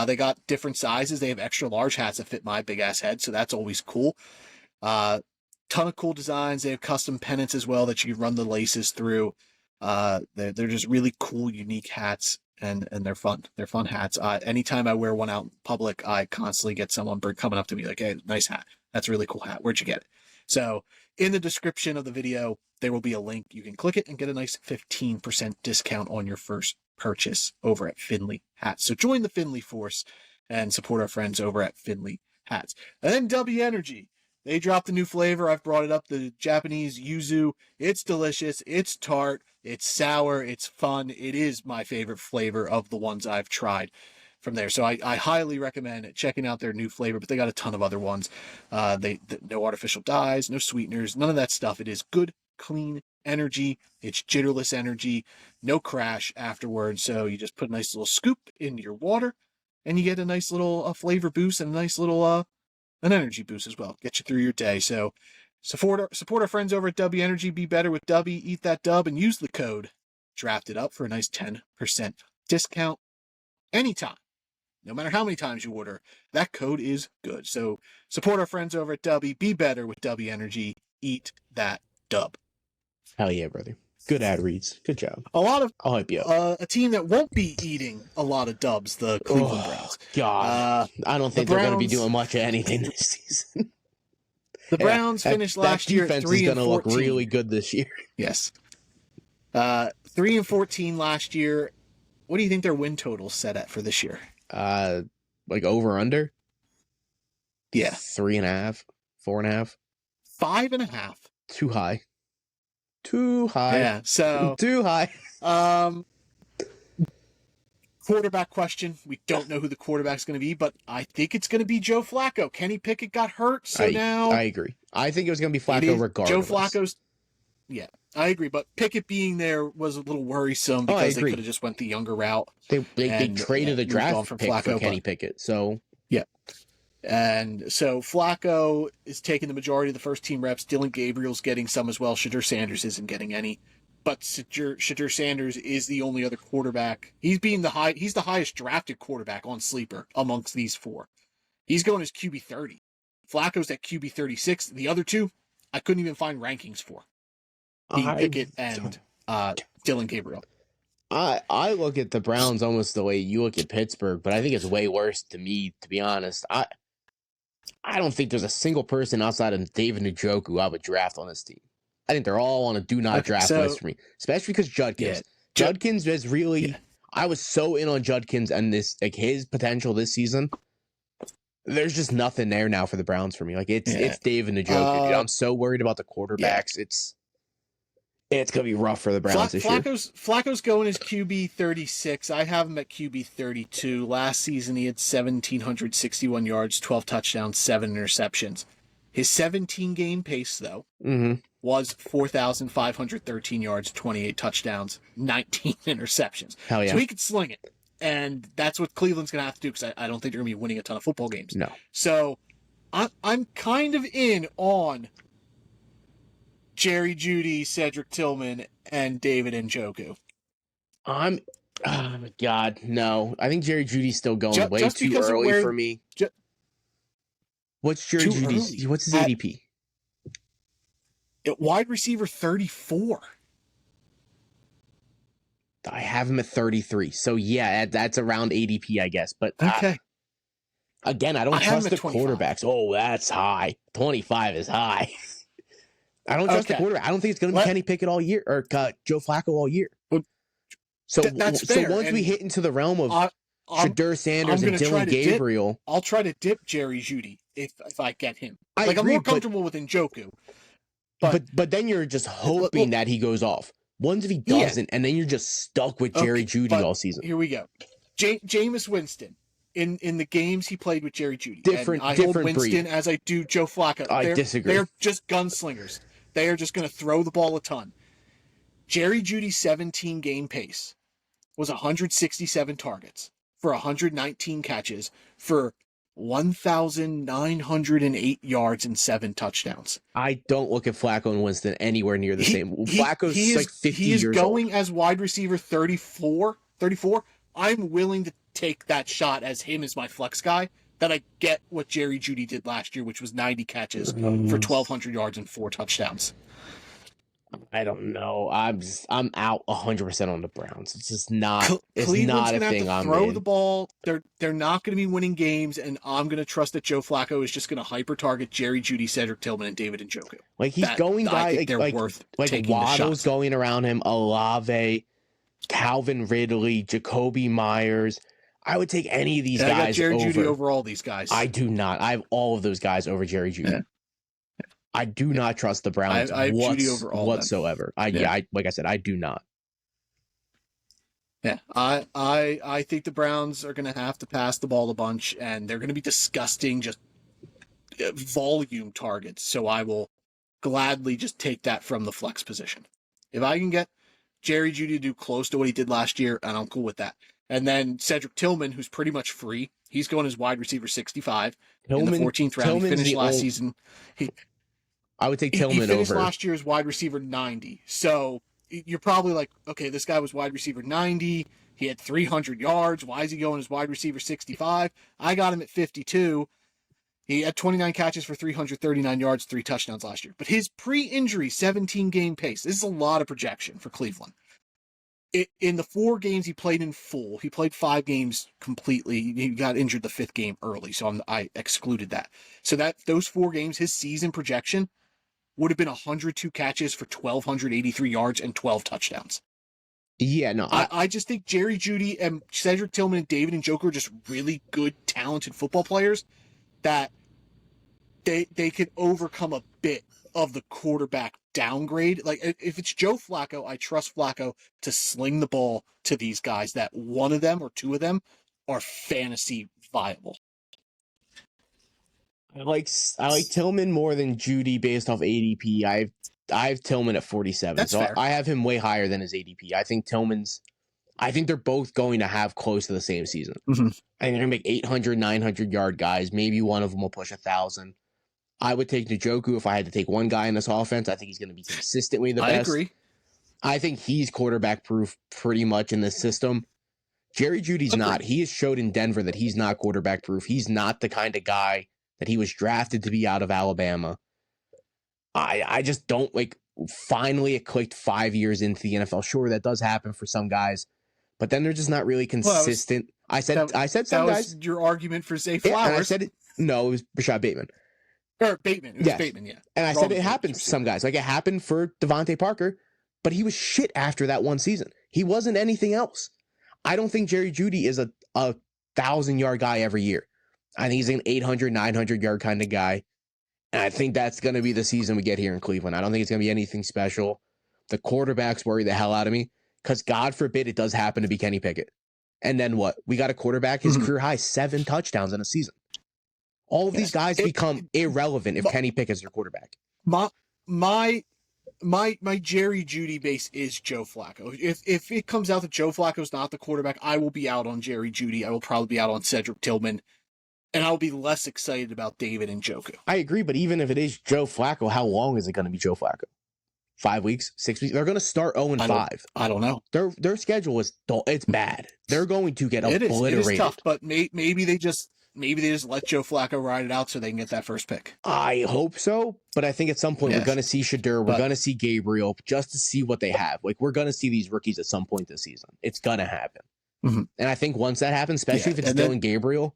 They got different sizes. They have extra large hats that fit my big ass head, so that's always cool. Ton of cool designs. They have custom pennants as well that you can run the laces through. They're just really cool, unique hats. And they're fun. They're fun hats. Anytime I wear one out in public, I constantly get someone coming up to me like, "Hey, nice hat. That's a really cool hat. Where'd you get it?" So in the description of the video, there will be a link. You can click it and get a nice 15% discount on your first purchase over at Finley Hats. So join the Finley force and support our friends over at Finley Hats. And then W Energy. They dropped a new flavor. I've brought it up, the Japanese yuzu. It's delicious. It's tart. It's sour. It's fun. It is my favorite flavor of the ones I've tried from there. So I highly recommend checking out their new flavor, but they got a ton of other ones. No artificial dyes, no sweeteners, none of that stuff. It is good, clean energy. It's jitterless energy. No crash afterwards. So you just put a nice little scoop into your water and you get a nice little flavor boost and a nice little an energy boost as well. Get you through your day. So support our friends over at W Energy. Be better with W. Eat that dub and use the code Drafted Up for a nice 10% discount anytime. No matter how many times you order, that code is good. So support our friends over at W. Be better with W Energy. Eat that dub. Hell yeah, brother. Good ad reads. Good job. I'll hype you up. A team that won't be eating a lot of dubs, the Cleveland Browns. God, I don't think they're going to be doing much of anything this season. The Browns finished last year at 3-14. Is going to look really good this year. Yes. 3-14 last year. What do you think their win total set at for this year? Like over under? Yeah. 3.5, 4.5. 5.5. Too high. Too high. Yeah, so too high. Quarterback question. We don't know who the quarterback's going to be, but I think it's going to be Joe Flacco. Kenny Pickett got hurt, so now I agree. I think it was going to be Flacco regardless. Joe Flacco's. Yeah, I agree, but Pickett being there was a little worrisome because they could have just went the younger route. They traded a draft pick for Kenny Pickett, so yeah. And so Flacco is taking the majority of the first team reps. Dylan Gabriel's getting some as well. Shadur Sanders isn't getting any. But Shadur Sanders is the only other quarterback. He's the highest drafted quarterback on Sleeper amongst these four. He's going as QB 30. Flacco's at QB 36. The other two, I couldn't even find rankings for. Pickett and Dylan Gabriel. I look at the Browns almost the way you look at Pittsburgh, but I think it's way worse to me, to be honest. I don't think there's a single person outside of David Njoku I would draft on this team. I think they're all on a do not draft list for me, especially because Judkins. Yeah, Judkins is really. Yeah. I was so in on Judkins and his potential this season. There's just nothing there now for the Browns for me. It's David Njoku. Dude. I'm so worried about the quarterbacks. Yeah. It's gonna be rough for the Browns this year. Flacco's going as QB 36. I have him at QB 32. Last season he had 1,761 yards, 12 touchdowns, 7 interceptions. His 17-game pace though was 4,513 yards, 28 touchdowns, 19 interceptions. Hell yeah! So he could sling it, and that's what Cleveland's gonna have to do because I don't think they're gonna be winning a ton of football games. No. So I'm kind of in on Jerry Jeudy, Cedric Tillman, and David Njoku. Oh my God, no. I think Jerry Judy's still going way Just too because of early where for me. What's Jerry too Judy's? early. What's his ADP? At wide receiver 34. I have him at 33. So yeah, that's around ADP, I guess. But Okay. again, I don't trust the quarterbacks. Oh, that's high. 25 is high. I don't trust the quarterback. I don't think it's going to be Kenny Pickett all year or Joe Flacco all year. So that's fair. So once we hit into the realm of Shadur Sanders and Dylan Gabriel, I'll try to dip Jerry Jeudy if I get him. I'm more comfortable with Njoku. But then you're just hoping that he goes off. Once if he doesn't, and then you're just stuck with Jerry Jeudy all season. Here we go. Jameis Winston. In the games he played with Jerry Jeudy. Different hold Winston breed. As I do Joe Flacco. I disagree. They're just gunslingers. They are just going to throw the ball a ton. Jerry Jeudy's 17-game pace was 167 targets for 119 catches for 1,908 yards and 7 touchdowns. I don't look at Flacco and Winston anywhere near the same. Flacco's like 50 years old. He is going as wide receiver 34. I'm willing to take that shot as him as my flex guy. That I get what Jerry Jeudy did last year, which was 90 catches for 1,200 yards and 4 touchdowns. I don't know. I'm out 100% on the Browns. It's just not. It's Cleveland's not a gonna thing. Have to throw the ball. They're not going to be winning games, and I'm going to trust that Joe Flacco is just going to hyper target Jerry Jeudy, Cedric Tillman, and David Njoku. Like he's going by like Waddle's going around him, Olave, Calvin Ridley, Jacoby Myers. I would take any of these guys. I got Jerry Jeudy over all these guys. I do not. I have all of those guys over Jerry Jeudy. Yeah. I do not trust the Browns I have Jeudy over all whatsoever. Like I said, I do not. Yeah, I think the Browns are going to have to pass the ball a bunch, and they're going to be disgusting, just volume targets. So I will gladly just take that from the flex position. If I can get Jerry Jeudy to do close to what he did last year, and I'm cool with that. And then Cedric Tillman, who's pretty much free, he's going as wide receiver 65 in the 14th round. He finished last season. I would take Tillman over. He finished last year as wide receiver 90. So you're probably like, okay, this guy was wide receiver 90. He had 300 yards. Why is he going as wide receiver 65? I got him at 52. He had 29 catches for 339 yards, 3 touchdowns last year. But his pre-injury 17-game pace, this is a lot of projection for Cleveland. In the 4 games he played in full, he played 5 games completely. He got injured the 5th game early, so I excluded that. So those 4 games, his season projection would have been 102 catches for 1,283 yards and 12 touchdowns. Yeah, no. I just think Jerry Jeudy and Cedric Tillman and David Njoku are just really good, talented football players that they could overcome a bit of the quarterback downgrade. Like, if it's Joe Flacco, I trust Flacco to sling the ball to these guys that one of them or 2 of them are fantasy viable. I like Tillman more than Jeudy based off ADP. I have Tillman at 47. That's fair. I have him way higher than his ADP. I think they're both going to have close to the same season. Mm-hmm. I think they're going to make 800, 900 yard guys. Maybe one of them will push 1,000. I would take Njoku if I had to take one guy in this offense. I think he's going to be consistently the best. I agree. I think he's quarterback proof pretty much in this system. Jerry Jeudy's not. He has showed in Denver that he's not quarterback proof. He's not the kind of guy that he was drafted to be out of Alabama. I just don't finally it clicked 5 years into the NFL. Sure, that does happen for some guys, but then they're just not really consistent. Well, I said some guys. Was your argument for Zay Flowers. And I said it. No, it was Rashad Bateman. Or Bateman. It was Bateman, yeah. And I said it happens for some guys. Like it happened for Devontae Parker, but he was shit after that one season. He wasn't anything else. I don't think Jerry Jeudy is a 1,000-yard guy every year. I think he's an 800, 900-yard kind of guy. And I think that's going to be the season we get here in Cleveland. I don't think it's going to be anything special. The quarterbacks worry the hell out of me because God forbid it does happen to be Kenny Pickett. And then what? We got a quarterback, his career high, 7 touchdowns in a season. All of these guys become irrelevant if Kenny Pickett's your quarterback. My Jerry Jeudy base is Joe Flacco. If it comes out that Joe Flacco's not the quarterback, I will be out on Jerry Jeudy. I will probably be out on Cedric Tillman. And I'll be less excited about David Njoku. I agree, but even if it is Joe Flacco, how long is it going to be Joe Flacco? 5 weeks, 6 weeks. They're going to start 0-5. I don't know. Their schedule is it's bad. They're going to get obliterated. It is tough, but maybe they just let Joe Flacco ride it out so they can get that first pick. I hope so, but I think at some point we're going to see Shedeur, we're going to see Gabriel, just to see what they have. Like, we're going to see these rookies at some point this season. It's going to happen. Mm-hmm. And I think once that happens, especially if it's Dylan Gabriel,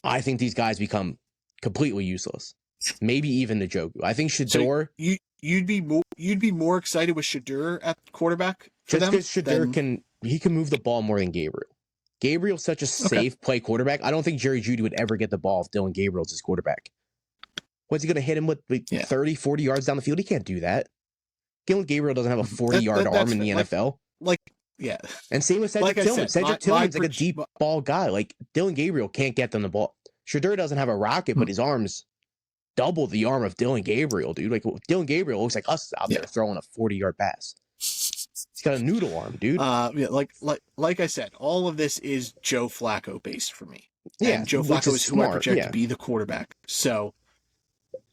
I think these guys become completely useless. Maybe even Njoku. I think Shedeur. So you'd be more excited with Shedeur at quarterback for just them? because Shedeur can move the ball more than Gabriel. Gabriel's such a safe play quarterback. I don't think Jerry Jeudy would ever get the ball if Dylan Gabriel's his quarterback. What's he going to hit him with 30, 40 yards down the field? He can't do that. Dylan Gabriel doesn't have a 40-yard arm in the NFL. And same with Cedric Tillman. Cedric Tillman's like a deep ball guy. Like, Dylan Gabriel can't get them the ball. Shedeur doesn't have a rocket, but his arms double the arm of Dylan Gabriel, dude. Like, Dylan Gabriel looks like us out there throwing a 40-yard pass. He's got a noodle arm, dude. Like I said, all of this is Joe Flacco based for me. Yeah, and Joe Flacco is who I project to be the quarterback. So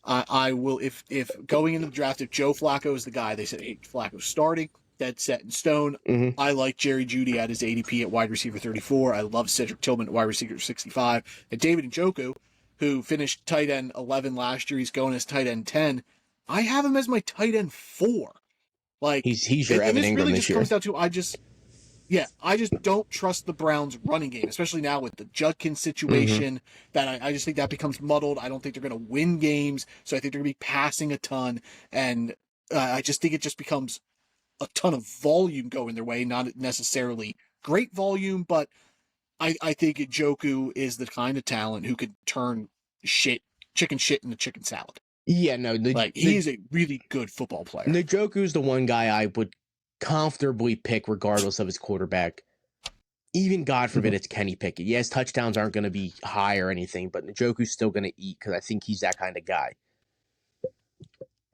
I will, if going into the draft, if Joe Flacco is the guy, they said, hey, Flacco's starting, dead set in stone. Mm-hmm. I like Jerry Jeudy at his ADP at wide receiver 34. I love Cedric Tillman at wide receiver 65. And David Njoku, who finished tight end 11 last year, he's going as tight end 10. I have him as my tight end 4. Like, he's your Evan Ingram this year. Comes down to I just don't trust the Browns running game, especially now with the Judkins situation. That I just think that becomes muddled. I don't think they're going to win games, so I think they're going to be passing a ton, and I just think it just becomes a ton of volume going their way, not necessarily great volume, but I think Njoku is the kind of talent who could turn chicken shit into chicken salad. Yeah, no, he's a really good football player. Njoku's the one guy I would comfortably pick regardless of his quarterback. Even, God forbid, it's Kenny Pickett. Yes, touchdowns aren't going to be high or anything, but Njoku's still going to eat because I think he's that kind of guy.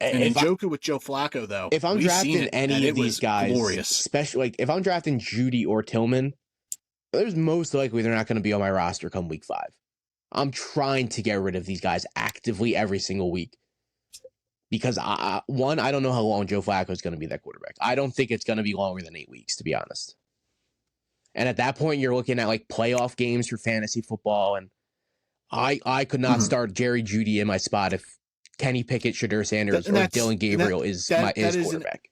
And Njoku with Joe Flacco, though, if I'm drafting any of these guys, glorious. Especially like if I'm drafting Jeudy or Tillman, there's most likely they're not going to be on my roster come week 5. I'm trying to get rid of these guys actively every single week. Because, I don't know how long Joe Flacco is going to be that quarterback. I don't think it's going to be longer than 8 weeks, to be honest. And at that point, you're looking at, like, playoff games for fantasy football, and I could not start Jerry Jeudy in my spot if Kenny Pickett, Shedeur Sanders, or Dylan Gabriel is quarterback.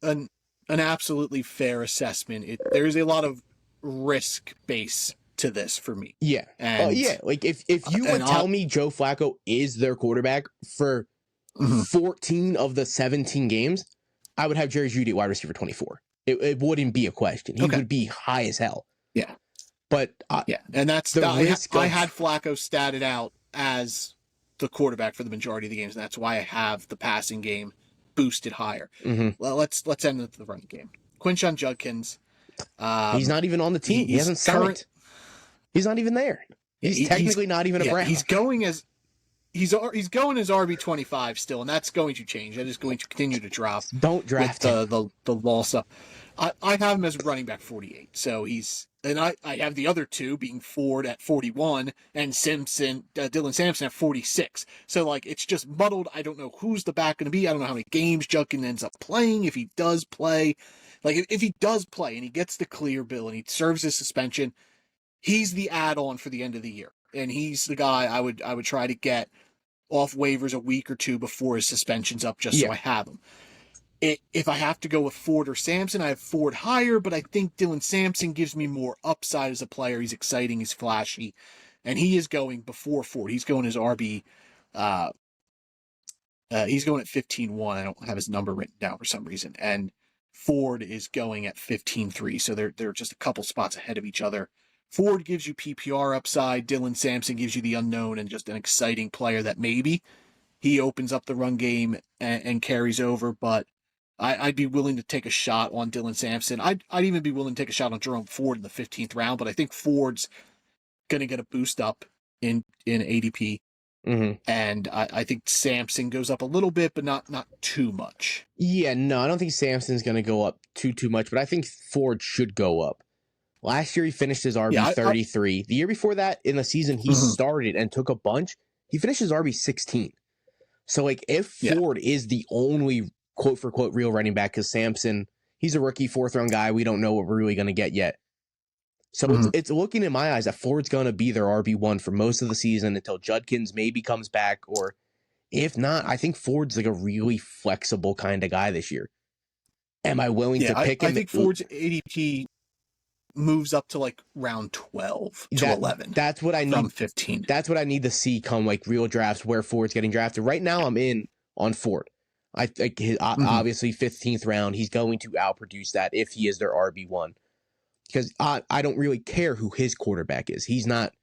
An absolutely fair assessment. There is a lot of risk base to this for me. Yeah. Like, if you would tell me Joe Flacco is their quarterback for 14 of the 17 games, I would have Jerry Jeudy at wide receiver 24. It wouldn't be a question. He would be high as hell. Yeah. But and that's I had Flacco statted out as the quarterback for the majority of the games, and that's why I have the passing game boosted higher. Well, let's end with the running game. Quinshon Judkins. He's not even on the team. He hasn't signed. He's not even there. He's technically not even a Brown. He's going as RB25 still, and that's going to change. That is going to continue to drop. Don't draft him. The law stuff. I have him as running back 48. So I have the other two being Ford at 41 and Dylan Sampson at 46. So like it's just muddled. I don't know who's the back going to be. I don't know how many games Judkins ends up playing if he does play. Like if he does play and he gets the clear bill and he serves his suspension, he's the add-on for the end of the year. And he's the guy I would try to get off waivers a week or two before his suspension's up, just so I have him. If I have to go with Ford or Sampson, I have Ford higher, but I think Dylan Sampson gives me more upside as a player. He's exciting, he's flashy, and he is going before Ford. He's going as RB. He's going at 15-1. I don't have his number written down for some reason, and Ford is going at 15-3. So they're just a couple spots ahead of each other. Ford gives you PPR upside. Dylan Sampson gives you the unknown and just an exciting player that maybe he opens up the run game and carries over. But I'd be willing to take a shot on Dylan Sampson. I'd even be willing to take a shot on Jerome Ford in the 15th round. But I think Ford's going to get a boost up in ADP. And I think Sampson goes up a little bit, but not too much. Yeah, no, I don't think Sampson's going to go up too much. But I think Ford should go up. Last year, he finished his RB 33. The year before that, in the season, he started and took a bunch. He finished his RB 16. So, like, if Ford is the only quote for quote real running back because Sampson, he's a rookie 4th round guy. We don't know what we're really going to get yet. So it's looking in my eyes that Ford's going to be their RB1 for most of the season until Judkins maybe comes back, or if not, I think Ford's like a really flexible kind of guy this year. Am I willing to pick him? I think Ford's ADP moves up to like round 12 to 11. That's what I need. From 15. That's what I need to see come like real drafts where Ford's getting drafted. Right now, I'm in on Ford. I think obviously 15th round, he's going to outproduce that if he is their RB1. Because I don't really care who his quarterback is. He's not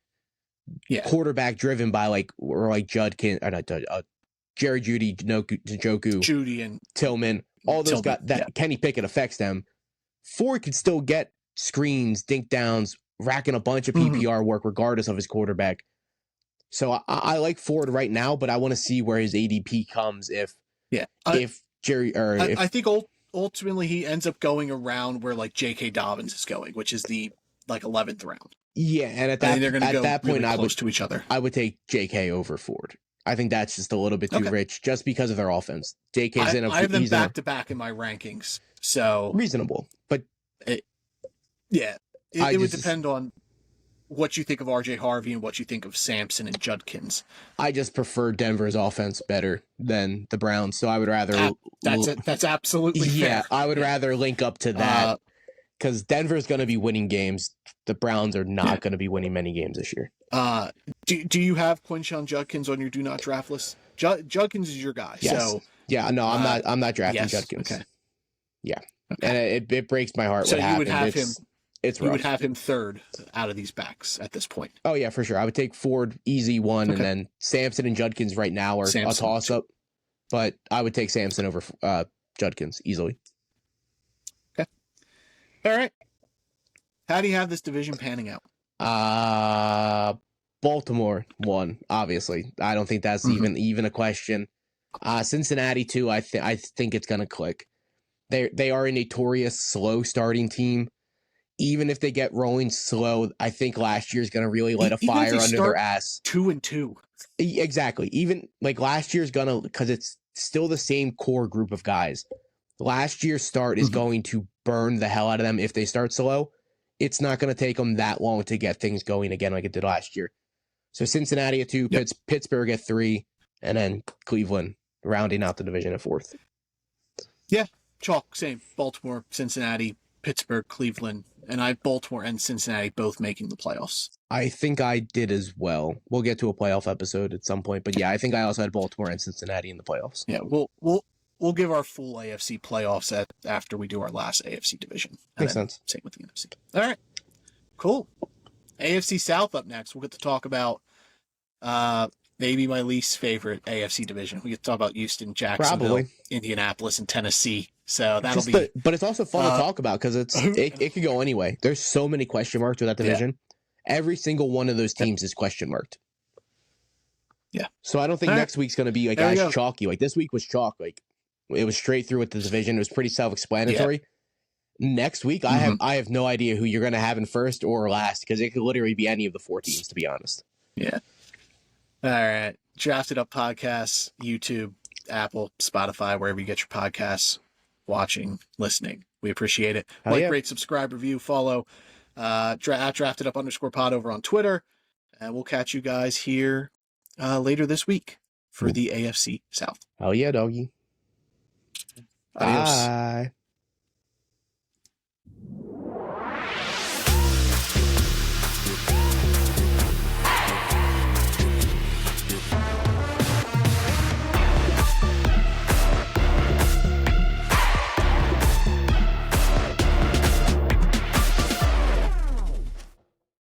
quarterback driven by like Judkins, or not Jerry Jeudy, Njoku, Judy and Tillman. All those guys that Kenny Pickett affects them. Ford could still get screens, dink downs, racking a bunch of PPR work regardless of his quarterback. So I like Ford right now, but I want to see where his ADP comes if Jerry or I think ultimately he ends up going around where like J.K. Dobbins is going, which is the like 11th round. Yeah, and at that point, really close to each other. I would take J.K. over Ford. I think that's just a little bit too rich, just because of their offense. J.K.'s I have them back to back in my rankings, so reasonable, but it would depend on what you think of R.J. Harvey and what you think of Sampson and Judkins. I just prefer Denver's offense better than the Browns, so I would rather that's absolutely fair. Yeah, I would rather link up to that because Denver's going to be winning games. The Browns are not going to be winning many games this year. Do you have Quinshon Judkins on your do not draft list? Judkins is your guy. Yes. So no, I'm not drafting Judkins. Okay. Yeah, and it breaks my heart. So what you happened. Would have him. It's you would have him third out of these backs at this point. Oh yeah, for sure. I would take Ford easy one, and then Sampson and Judkins right now are a toss up. But I would take Sampson over Judkins easily. Okay. All right. How do you have this division panning out? Baltimore won, obviously. I don't think that's even a question. Cincinnati too. I think it's gonna click. They are a notorious slow starting team. Even if they get rolling slow, I think last year's gonna really light a fire under their ass. 2-2. Exactly. Even like last year's gonna, because it's still the same core group of guys. Last year's start is going to burn the hell out of them if they start slow. It's not going to take them that long to get things going again like it did last year. So Cincinnati at 2, Pittsburgh at 3, and then Cleveland rounding out the division at 4th. Yeah, chalk, same. Baltimore, Cincinnati, Pittsburgh, Cleveland, and I have Baltimore and Cincinnati both making the playoffs. I think I did as well. We'll get to a playoff episode at some point, but yeah, I think I also had Baltimore and Cincinnati in the playoffs. Yeah, we'll give our full AFC playoffs after we do our last AFC division. Makes sense. Same with the NFC. All right, cool. AFC South up next. We'll get to talk about maybe my least favorite AFC division. We get to talk about Houston, Jacksonville, Indianapolis, and Tennessee. So that'll be. But it's also fun to talk about because it could go anyway. There's so many question marks with that division. Yeah. Every single one of those teams is question marked. Yeah. So I don't think next week's going to be like as chalky. Like this week was chalk. Like it was straight through with the division. It was pretty self-explanatory. Yeah. Next week, I have no idea who you're going to have in first or last because it could literally be any of the 4 teams, to be honest. Yeah. All right. Drafted Up Podcasts, YouTube, Apple, Spotify, wherever you get your podcasts, watching, listening. We appreciate it. Rate, subscribe, review, follow. Drafted Up _pod over on Twitter. And we'll catch you guys here later this week for the AFC South. Hell yeah, doggy. Adios. Bye.